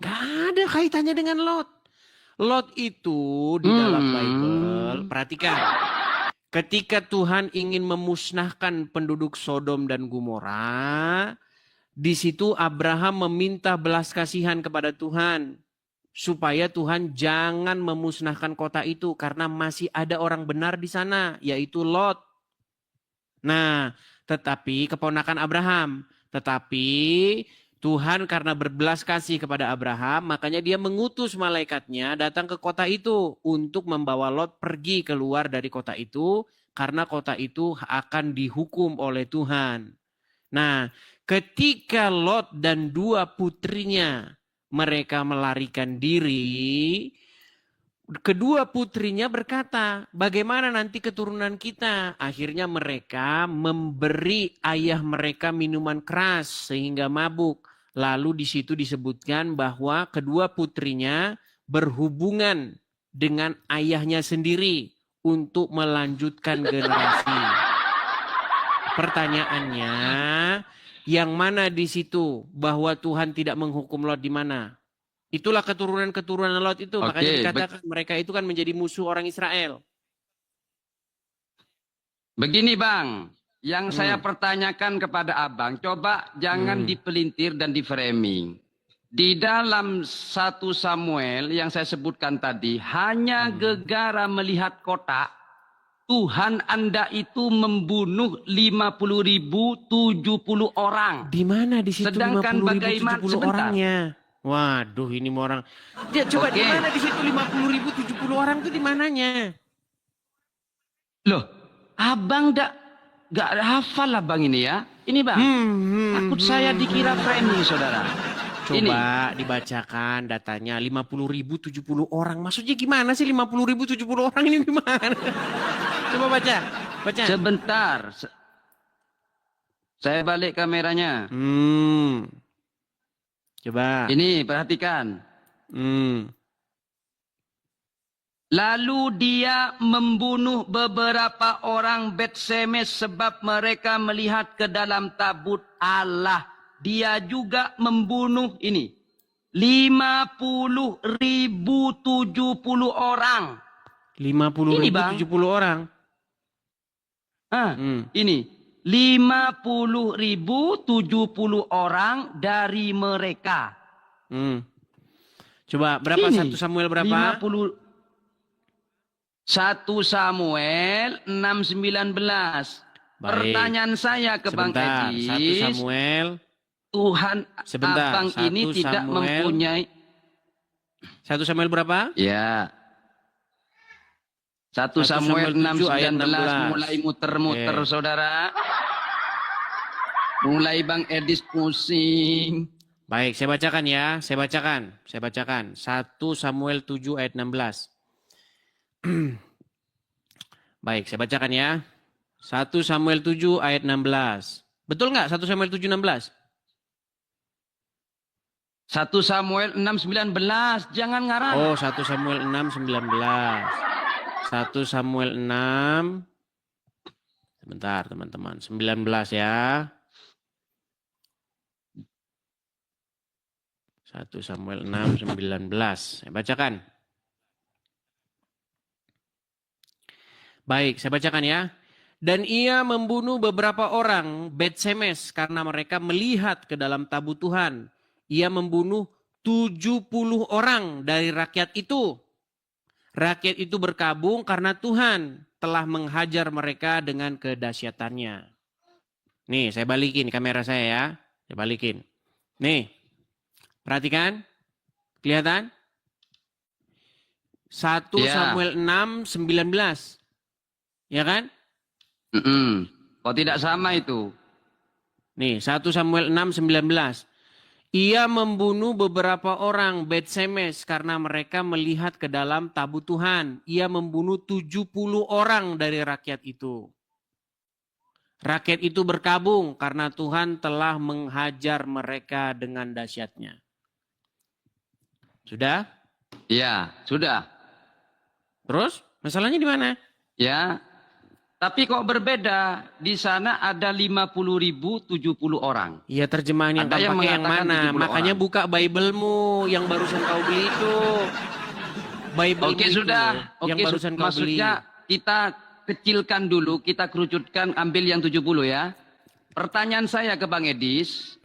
Speaker 1: Gak ada kaitannya dengan Lot. Lot itu di dalam Bible, perhatikan. Ketika Tuhan ingin memusnahkan penduduk Sodom dan Gomora, di situ Abraham meminta belas kasihan kepada Tuhan. Supaya Tuhan jangan memusnahkan kota itu karena masih ada orang benar di sana, yaitu Lot. Nah, tetapi keponakan Abraham. Tetapi Tuhan karena berbelas kasih kepada Abraham, makanya dia mengutus malaikatnya datang ke kota itu untuk membawa Lot pergi keluar dari kota itu karena kota itu akan dihukum oleh Tuhan. Nah, ketika Lot dan dua putrinya mereka melarikan diri, kedua putrinya berkata, bagaimana nanti keturunan kita? Akhirnya mereka memberi ayah mereka minuman keras sehingga mabuk. Lalu di situ disebutkan bahwa kedua putrinya berhubungan dengan ayahnya sendiri untuk melanjutkan generasi. Pertanyaannya, yang mana di situ bahwa Tuhan tidak menghukum Lot di mana? Itulah keturunan-keturunan Lot itu.
Speaker 7: Oke,
Speaker 1: Makanya dikatakan mereka itu kan menjadi musuh orang Israel.
Speaker 7: Begini Bang, yang saya pertanyakan kepada Abang, coba jangan dipelintir dan di-framing. Di dalam 1 Samuel yang saya sebutkan tadi, hanya gegara melihat kotak, Tuhan Anda itu membunuh 50.070 orang.
Speaker 1: Di mana di situ
Speaker 7: Sedangkan
Speaker 1: 50.070
Speaker 7: bagaimana sebentar.
Speaker 1: orangnya? Waduh, ini mau orang. Ya, coba di
Speaker 7: Oke.
Speaker 1: mana di situ 50.070 orang itu di mananya?
Speaker 7: Loh, Abang gak hafal Abang ini ya. Ini Bang, takut saya dikira framing saudara.
Speaker 1: Coba dibacakan datanya 50.070 orang. Maksudnya gimana sih 50.070 orang ini gimana? Coba baca.
Speaker 7: Sebentar. Saya balik kameranya.
Speaker 1: Coba.
Speaker 7: Ini perhatikan. Lalu dia membunuh beberapa orang Bet-Semes sebab mereka melihat ke dalam tabut Allah. Dia juga membunuh ini 50.070 orang.
Speaker 1: 50.070 orang.
Speaker 7: Ini 50.070 orang dari mereka.
Speaker 1: Coba berapa
Speaker 7: Ini,
Speaker 1: 1 Samuel berapa?
Speaker 7: 1 Samuel 6:19.
Speaker 1: Baik.
Speaker 7: Pertanyaan saya ke Bang
Speaker 1: Sebentar, 1
Speaker 7: Edis,
Speaker 1: Samuel.
Speaker 7: Tuhan
Speaker 1: Sebentar,
Speaker 7: Abang
Speaker 1: 1
Speaker 7: ini tidak
Speaker 1: Samuel.
Speaker 7: mempunyai
Speaker 1: 1 Samuel berapa?
Speaker 7: ya. 1
Speaker 1: 1
Speaker 7: Samuel
Speaker 1: Samuel 7 ayat
Speaker 7: 6:19
Speaker 1: 16.
Speaker 7: mulai muter-muter
Speaker 1: Oke.
Speaker 7: saudara. Mulai Bang Edis pusing.
Speaker 1: Baik, saya bacakan ya. Saya bacakan. 1 Samuel 7 ayat 16. Baik, saya bacakan ya. 1 Samuel 7 ayat 16. Betul nggak 1 Samuel 7 16?
Speaker 7: 1 Samuel 6:19. Jangan ngarang.
Speaker 1: Oh, 1 Samuel 6 19. 1 Samuel 6. Sebentar, teman-teman. 19 ya. 1 Samuel 6 19. Saya bacakan. Baik, saya bacakan ya. Dan ia membunuh beberapa orang Bet-Semes karena mereka melihat ke dalam tabut Tuhan. Ia membunuh 70 orang dari rakyat itu. Rakyat itu berkabung karena Tuhan telah menghajar mereka dengan kedahsyatannya. Nih, saya balikin kamera saya ya. Saya balikin. Nih, perhatikan. Kelihatan? 1
Speaker 7: Ya.
Speaker 1: Samuel 6 19. Ya kan?
Speaker 7: Kok tidak sama itu?
Speaker 1: Nih, 1 Samuel 6 19. Ia membunuh beberapa orang Bet-Semes karena mereka melihat ke dalam tabut Tuhan. Ia membunuh 70 orang dari rakyat itu. Rakyat itu berkabung karena Tuhan telah menghajar mereka dengan dahsyatnya. Sudah?
Speaker 7: Ya, sudah.
Speaker 1: Terus, masalahnya di mana?
Speaker 7: Ya. Tapi kok berbeda? Di sana ada 50.070 orang.
Speaker 1: Iya, terjemahan yang
Speaker 7: Ada yang
Speaker 1: pakai yang
Speaker 7: mengatakan
Speaker 1: mana?
Speaker 7: 70
Speaker 1: Makanya
Speaker 7: orang.
Speaker 1: buka Bible-mu yang barusan kau beli itu. Bible
Speaker 7: Oke, sudah.
Speaker 1: Yang
Speaker 7: Oke,
Speaker 1: barusan kau beli.
Speaker 7: maksudnya kita kecilkan dulu, kita kerucutkan, ambil yang 70 ya. Pertanyaan saya ke Bang Edis,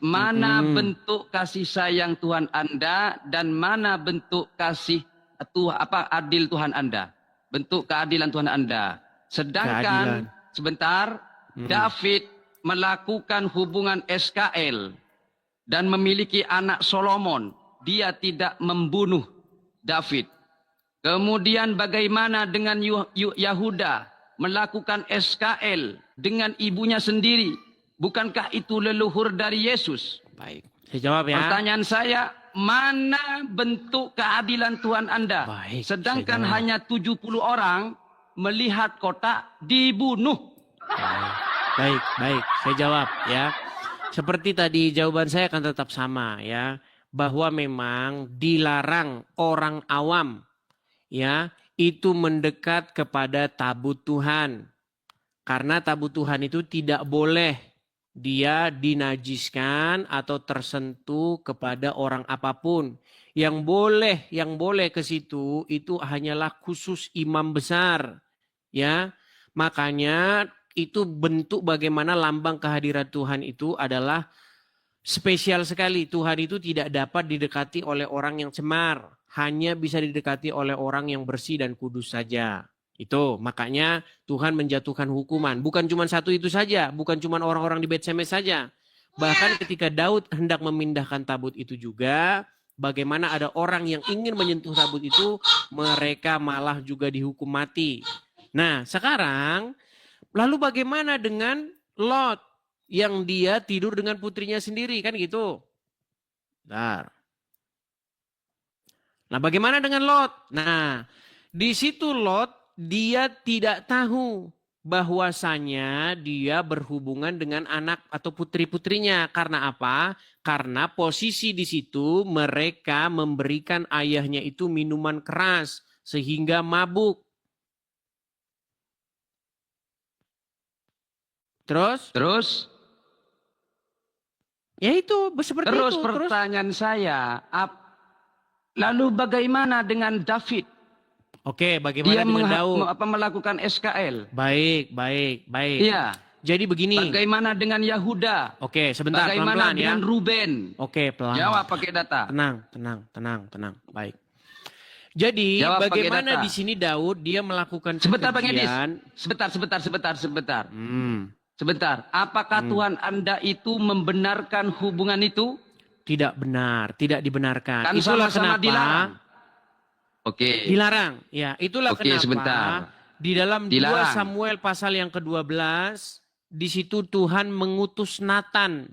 Speaker 7: mana bentuk kasih sayang Tuhan Anda dan mana bentuk kasih adil Tuhan Anda? Bentuk keadilan Tuhan Anda. Sedangkan sebentar, David melakukan hubungan SKL dan memiliki anak Solomon. Dia tidak membunuh David. Kemudian bagaimana dengan Yahuda melakukan SKL dengan ibunya sendiri? Bukankah itu leluhur dari Yesus?
Speaker 1: baik. Saya jawab ya.
Speaker 7: Pertanyaan saya, mana bentuk keadilan Tuhan Anda?
Speaker 1: Baik,
Speaker 7: Sedangkan
Speaker 1: saya jawab.
Speaker 7: hanya 70 orang melihat kotak dibunuh.
Speaker 1: Baik, baik. Saya jawab ya. Seperti tadi jawaban saya akan tetap sama ya. Bahwa memang dilarang orang awam ya itu mendekat kepada tabut Tuhan. Karena tabut Tuhan itu tidak boleh dia dinajiskan atau tersentuh kepada orang apapun. Yang boleh ke situ itu hanyalah khusus imam besar. Ya. Makanya itu bentuk bagaimana lambang kehadiran Tuhan itu adalah spesial sekali. Tuhan itu tidak dapat didekati oleh orang yang cemar. Hanya bisa didekati oleh orang yang bersih dan kudus saja. Itu makanya Tuhan menjatuhkan hukuman. Bukan cuma satu itu saja. Bukan cuma orang-orang di Bet-Semes saja. Bahkan ketika Daud hendak memindahkan tabut itu juga. Bagaimana ada orang yang ingin menyentuh tabut itu. Mereka malah juga dihukum mati. Nah sekarang. Lalu bagaimana dengan Lot? Yang dia tidur dengan putrinya sendiri. Kan gitu. Bentar. Nah bagaimana dengan Lot? Nah di situ Lot dia tidak tahu bahwasanya dia berhubungan dengan anak atau putri-putrinya. Karena apa? Karena posisi di situ mereka memberikan ayahnya itu minuman keras sehingga mabuk. Terus? Ya itu seperti
Speaker 7: Terus
Speaker 1: itu.
Speaker 7: pertanyaan saya, lalu bagaimana dengan David?
Speaker 1: Oke, bagaimana
Speaker 7: Dia
Speaker 1: dengan Daud?
Speaker 7: melakukan SKL.
Speaker 1: Baik.
Speaker 7: Iya.
Speaker 1: Jadi begini.
Speaker 7: Bagaimana dengan Yahuda?
Speaker 1: Oke, sebentar
Speaker 7: Bagaimana
Speaker 1: pelan-pelan ya.
Speaker 7: dengan Ruben?
Speaker 1: Oke, pelan.
Speaker 7: Jawab pakai data.
Speaker 1: Tenang. Baik. Jadi
Speaker 7: Jawab pakai
Speaker 1: bagaimana
Speaker 7: data.
Speaker 1: di sini Daud dia melakukan
Speaker 7: Sebentar Bang Edis.
Speaker 1: kekejian.
Speaker 7: Sebentar.
Speaker 1: Hmm,
Speaker 7: Sebentar. Apakah Tuhan Anda itu membenarkan hubungan itu?
Speaker 1: tidak benar, tidak dibenarkan.
Speaker 7: Kan
Speaker 1: Itulah
Speaker 7: sama-sama
Speaker 1: kenapa
Speaker 7: dilarang. Oke.
Speaker 1: dilarang. Ya, itulah
Speaker 7: Oke,
Speaker 1: kenapa
Speaker 7: sebentar.
Speaker 1: di dalam 2
Speaker 7: Dilarang.
Speaker 1: Samuel pasal yang ke-12 di situ Tuhan mengutus Nathan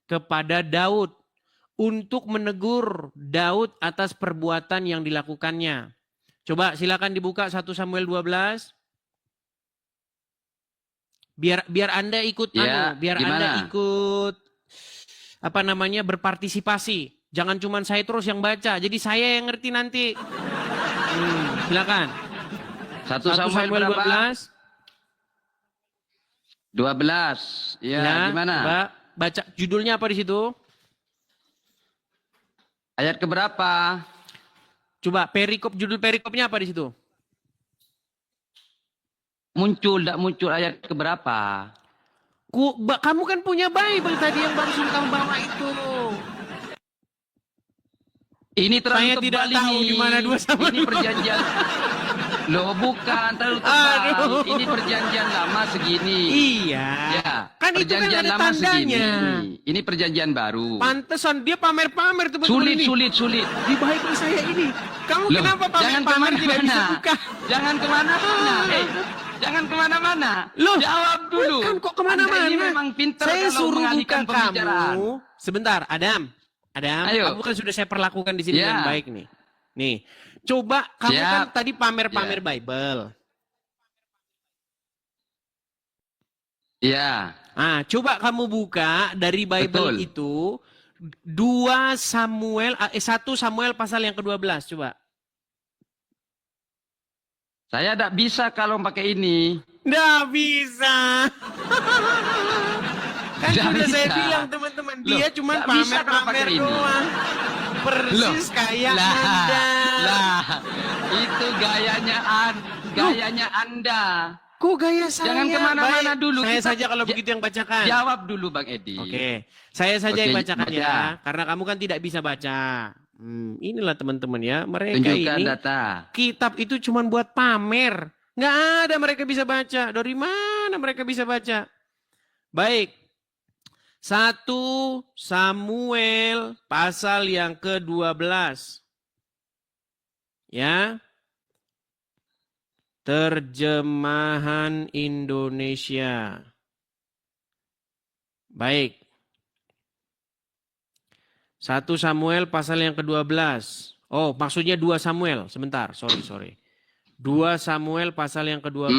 Speaker 1: kepada Daud untuk menegur Daud atas perbuatan yang dilakukannya. Coba silakan dibuka 1 Samuel 12. Biar Anda ikut
Speaker 7: Ya,
Speaker 1: biar
Speaker 7: gimana?
Speaker 1: Anda ikut berpartisipasi. Jangan cuma saya terus yang baca. Jadi saya yang ngerti nanti. Silakan.
Speaker 7: 1
Speaker 1: 1
Speaker 7: Samuel berapa?
Speaker 1: 12.
Speaker 7: 12. Ya, gimana?
Speaker 1: Coba baca judulnya apa di situ?
Speaker 7: Ayat keberapa?
Speaker 1: Coba judul perikopnya apa di situ?
Speaker 7: Tidak muncul ayat keberapa?
Speaker 1: Kamu kan punya Bible tadi yang barusan kamu bawa itu.
Speaker 7: Ini terlalu
Speaker 1: Saya
Speaker 7: tebal
Speaker 1: tidak tahu
Speaker 7: ini.
Speaker 1: di mana 2 sama
Speaker 7: Ini
Speaker 1: 2.
Speaker 7: perjanjian. Loh, bukan terlalu tebal.
Speaker 1: Aduh.
Speaker 7: Ini perjanjian lama segini.
Speaker 1: Iya.
Speaker 7: Ya,
Speaker 1: Kan itu kan
Speaker 7: perjanjian
Speaker 1: ada
Speaker 7: lama
Speaker 1: tandanya.
Speaker 7: segini. Ini perjanjian baru.
Speaker 1: Pantesan dia pamer-pamer tuh betul ini.
Speaker 7: Sulit.
Speaker 1: Di Bible saya ini. Kamu
Speaker 7: Loh,
Speaker 1: kenapa
Speaker 7: jangan
Speaker 1: pamer-pamer tidak bisa
Speaker 7: kemana-mana.
Speaker 1: buka?
Speaker 7: Jangan kemana-mana. Jangan kemana-mana.
Speaker 1: Loh,
Speaker 7: jawab dulu.
Speaker 1: Bukan kok kemana-mana.
Speaker 7: Anda ini memang pintar
Speaker 1: Saya
Speaker 7: kalau
Speaker 1: suruh
Speaker 7: mengalihkan
Speaker 1: buka
Speaker 7: pembicaraan.
Speaker 1: kamu. Sebentar, Adam,
Speaker 7: Ayo.
Speaker 1: kamu kan sudah saya perlakukan di sini
Speaker 7: Ya.
Speaker 1: dengan baik nih. Nih, coba kamu
Speaker 7: Siap.
Speaker 1: kan tadi pamer-pamer
Speaker 7: Ya.
Speaker 1: Bible.
Speaker 7: Ya.
Speaker 1: Ah, coba kamu buka dari Bible
Speaker 7: Betul.
Speaker 1: itu 1 Samuel pasal yang ke-12, coba.
Speaker 7: Saya tidak bisa kalau pakai ini.
Speaker 1: Nggak bisa. Kan
Speaker 7: Nggak
Speaker 1: sudah saya
Speaker 7: bisa.
Speaker 1: bilang teman-teman,
Speaker 7: Loh,
Speaker 1: dia cuma
Speaker 7: nggak bisa kalau
Speaker 1: pamer-pamer
Speaker 7: pakai ini.
Speaker 1: doang. Persis kayak Anda.
Speaker 7: Itu gayanya Anda.
Speaker 1: Kok gaya saya?
Speaker 7: Jangan kemana-mana
Speaker 1: Baik,
Speaker 7: dulu.
Speaker 1: Saya
Speaker 7: Kita-
Speaker 1: saja kalau begitu yang bacakan.
Speaker 7: Jawab dulu Bang Edi.
Speaker 1: Oke, saya saja yang
Speaker 7: Oke,
Speaker 1: bacakan
Speaker 7: baca.
Speaker 1: ya. Karena kamu kan tidak bisa baca. Inilah teman-teman ya. Mereka
Speaker 7: Tunjukkan
Speaker 1: ini
Speaker 7: data.
Speaker 1: kitab itu cuma buat pamer. Nggak ada mereka bisa baca. Dari mana mereka bisa baca? Baik. 1 Samuel pasal yang ke-12. Ya. Terjemahan Indonesia. Baik. 1 Samuel pasal yang ke-12. Oh, maksudnya 2 Samuel. Sebentar, sorry. 2 Samuel pasal yang ke-12.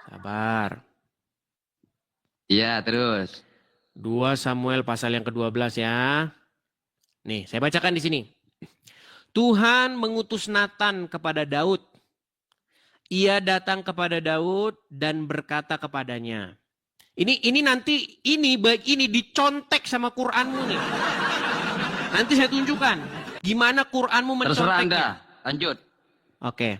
Speaker 1: Sabar.
Speaker 7: Iya, terus.
Speaker 1: 2 Samuel pasal yang ke-12 ya. Nih, saya bacakan di sini. Tuhan mengutus Natan kepada Daud. Ia datang kepada Daud dan berkata kepadanya. Ini nanti baik ini dicontek sama Quranmu nih. Nanti saya tunjukkan gimana Quranmu
Speaker 7: Terserah
Speaker 1: menconteknya.
Speaker 7: Anda. Lanjut.
Speaker 1: Oke.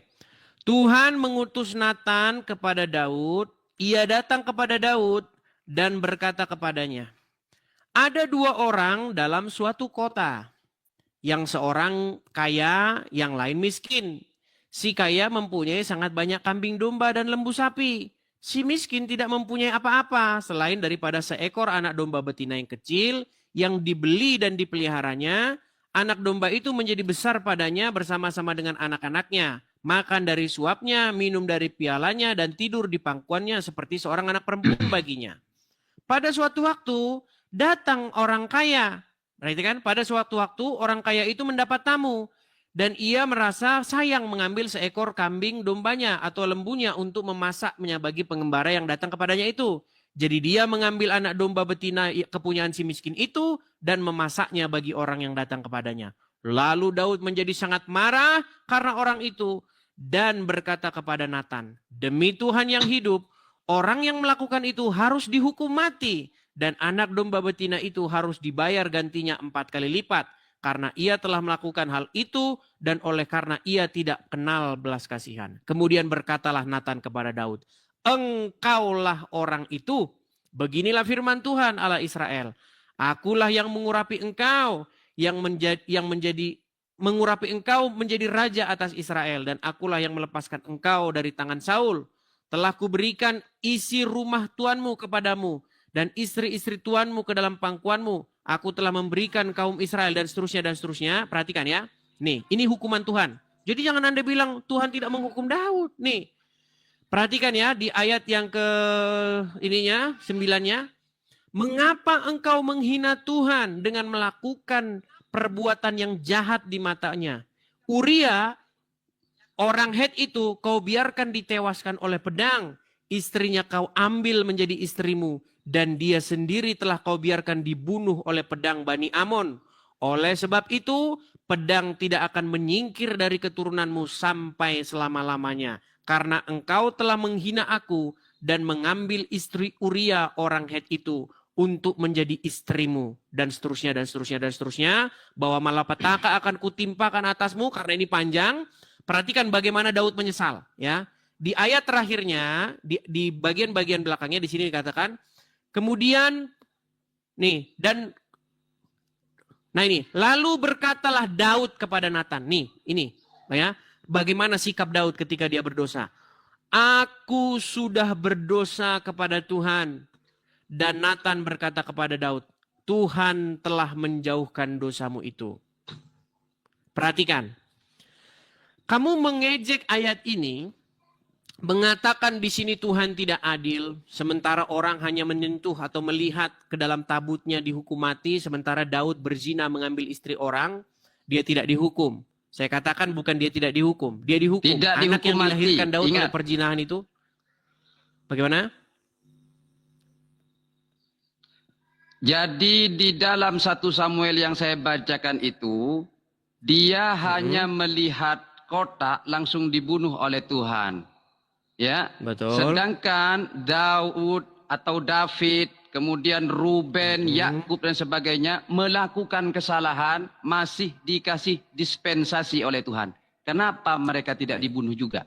Speaker 1: Tuhan mengutus Natan kepada Daud. Ia datang kepada Daud dan berkata kepadanya. Ada 2 orang dalam suatu kota. Yang seorang kaya, yang lain miskin. Si kaya mempunyai sangat banyak kambing domba dan lembu sapi. Si miskin tidak mempunyai apa-apa selain daripada seekor anak domba betina yang kecil yang dibeli dan dipeliharanya. Anak domba itu menjadi besar padanya bersama-sama dengan anak-anaknya. Makan dari suapnya, minum dari pialanya, dan tidur di pangkuannya seperti seorang anak perempuan baginya. Pada suatu waktu datang orang kaya. Perhatikan, pada suatu waktu orang kaya itu mendapat tamu. Dan ia merasa sayang mengambil seekor kambing dombanya atau lembunya untuk memasaknya bagi pengembara yang datang kepadanya itu. Jadi dia mengambil anak domba betina kepunyaan si miskin itu dan memasaknya bagi orang yang datang kepadanya. Lalu Daud menjadi sangat marah karena orang itu dan berkata kepada Natan, demi Tuhan yang hidup, orang yang melakukan itu harus dihukum mati dan anak domba betina itu harus dibayar gantinya 4 kali lipat. Karena ia telah melakukan hal itu dan oleh karena ia tidak kenal belas kasihan. Kemudian berkatalah Natan kepada Daud, engkaulah orang itu. Beginilah firman Tuhan Allah Israel. Akulah yang mengurapi engkau, mengurapi engkau menjadi raja atas Israel. Dan akulah yang melepaskan engkau dari tangan Saul. Telah kuberikan isi rumah tuanmu kepadamu dan istri-istri tuanmu ke dalam pangkuanmu. Aku telah memberikan kaum Israel dan seterusnya dan seterusnya. Perhatikan ya. Nih, ini hukuman Tuhan. Jadi jangan Anda bilang Tuhan tidak menghukum Daud. Nih. Perhatikan ya di ayat yang ke 9-nya. Mengapa engkau menghina Tuhan dengan melakukan perbuatan yang jahat di matanya? Uria, orang Het itu kau biarkan ditewaskan oleh pedang. Istrinya kau ambil menjadi istrimu. Dan dia sendiri telah kau biarkan dibunuh oleh pedang Bani Amon. Oleh sebab itu, pedang tidak akan menyingkir dari keturunanmu sampai selama-lamanya. Karena engkau telah menghina aku dan mengambil istri Uria orang Het itu untuk menjadi istrimu. Dan seterusnya, dan seterusnya, dan seterusnya. Bahwa malapetaka akan kutimpakan atasmu karena ini panjang. Perhatikan bagaimana Daud menyesal. Ya. Di ayat terakhirnya, di bagian-bagian belakangnya di sini dikatakan, kemudian, nih, lalu berkatalah Daud kepada Natan. Nih, ini, ya, bagaimana sikap Daud ketika dia berdosa. Aku sudah berdosa kepada Tuhan. Dan Natan berkata kepada Daud, Tuhan telah menjauhkan dosamu itu. Perhatikan, kamu mengejek ayat ini, mengatakan di sini Tuhan tidak adil, sementara orang hanya menyentuh atau melihat ke dalam tabutnya dihukum mati, sementara Daud berzina mengambil istri orang, dia tidak dihukum. Saya katakan bukan dia tidak dihukum, dia dihukum.
Speaker 7: Tidak
Speaker 1: Anak
Speaker 7: dihukum
Speaker 1: yang dilahirkan
Speaker 7: mati.
Speaker 1: Daud
Speaker 7: Ingat.
Speaker 1: oleh perzinahan itu, bagaimana?
Speaker 7: Jadi di dalam 1 Samuel yang saya bacakan itu, dia hanya melihat kotak langsung dibunuh oleh Tuhan. Ya,
Speaker 1: Betul.
Speaker 7: sedangkan Daud atau David, kemudian Ruben, Yakub dan sebagainya melakukan kesalahan masih dikasih dispensasi oleh Tuhan. Kenapa mereka tidak dibunuh juga?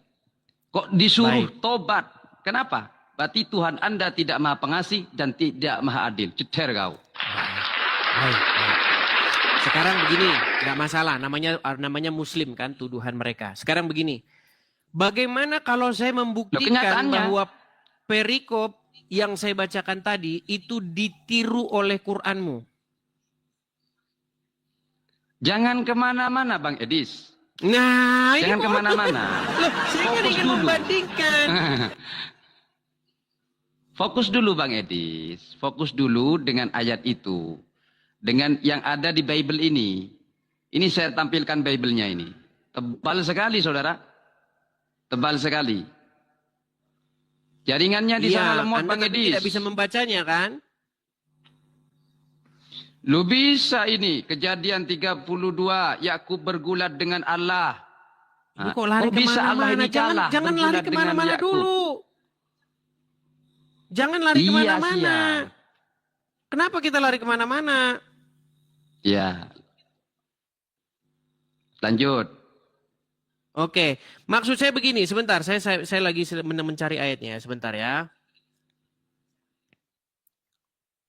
Speaker 7: Kok disuruh tobat? Kenapa? Berarti Tuhan Anda tidak maha pengasih dan tidak maha adil. Ceter kau.
Speaker 1: Baik. Sekarang begini, nggak masalah. Namanya Muslim kan, tuduhan mereka. Sekarang begini. Bagaimana kalau saya membuktikan
Speaker 7: kenyataannya.
Speaker 1: bahwa perikop yang saya bacakan tadi itu ditiru oleh Quranmu?
Speaker 7: Jangan kemana-mana Bang Edis.
Speaker 1: Nah,
Speaker 7: Jangan
Speaker 1: ini
Speaker 7: kemana-mana.
Speaker 1: Loh, saya kan
Speaker 7: Fokus
Speaker 1: ingin
Speaker 7: dulu.
Speaker 1: membandingkan.
Speaker 7: Fokus dulu Bang Edis. Fokus dulu dengan ayat itu. Dengan yang ada di Bible ini. Ini saya tampilkan Bible-nya ini. Tebal sekali saudara. Tebal sekali. Jaringannya di sana lemot
Speaker 1: Anda
Speaker 7: Bang
Speaker 1: tapi
Speaker 7: Edis.
Speaker 1: tidak bisa membacanya kan?
Speaker 7: Lu bisa ini. Kejadian 32. Yakub bergulat dengan Allah.
Speaker 1: Ini kok lari
Speaker 7: bisa Allah
Speaker 1: kemana-mana?
Speaker 7: ini kalah
Speaker 1: Jangan lari
Speaker 7: bergulat dengan
Speaker 1: kemana-mana
Speaker 7: Yakub?
Speaker 1: dulu. Jangan lari
Speaker 7: Iya,
Speaker 1: kemana-mana.
Speaker 7: Sia.
Speaker 1: Kenapa kita lari kemana-mana?
Speaker 7: Ya. Lanjut.
Speaker 1: Oke, maksud saya begini, sebentar, saya lagi mencari ayatnya, sebentar ya.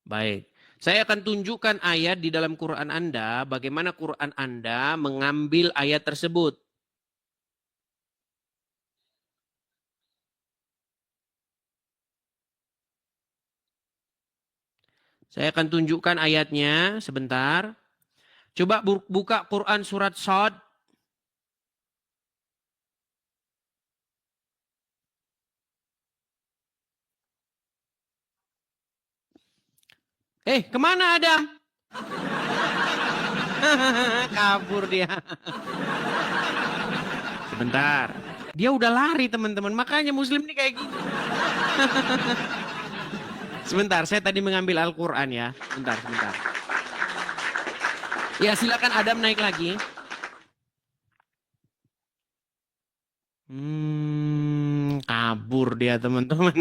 Speaker 1: Baik, saya akan tunjukkan ayat di dalam Quran Anda, bagaimana Quran Anda mengambil ayat tersebut. Saya akan tunjukkan ayatnya, sebentar. Coba buka Quran surat Shad. Kemana Adam? Kabur dia. Sebentar. Dia udah lari teman-teman. Makanya Muslim ini kayak gini. Sebentar, saya tadi mengambil Al-Quran ya. Sebentar. Ya silakan Adam naik lagi. Kabur dia teman-teman.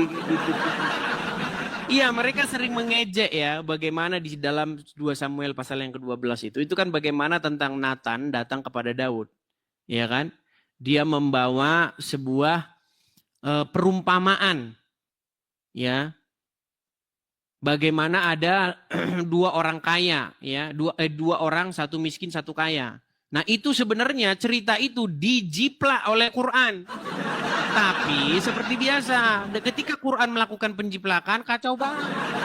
Speaker 1: Iya, mereka sering mengejek ya bagaimana di dalam 2 Samuel pasal yang ke-12 itu kan bagaimana tentang Nathan datang kepada Daud. Ya kan? Dia membawa sebuah perumpamaan. Ya. Bagaimana ada 2 orang kaya, ya, 2 orang, 1 miskin, 1 kaya. Nah, itu sebenarnya cerita itu dijiplak oleh Quran. Tapi seperti biasa, ketika Quran melakukan penjiplakan, kacau banget.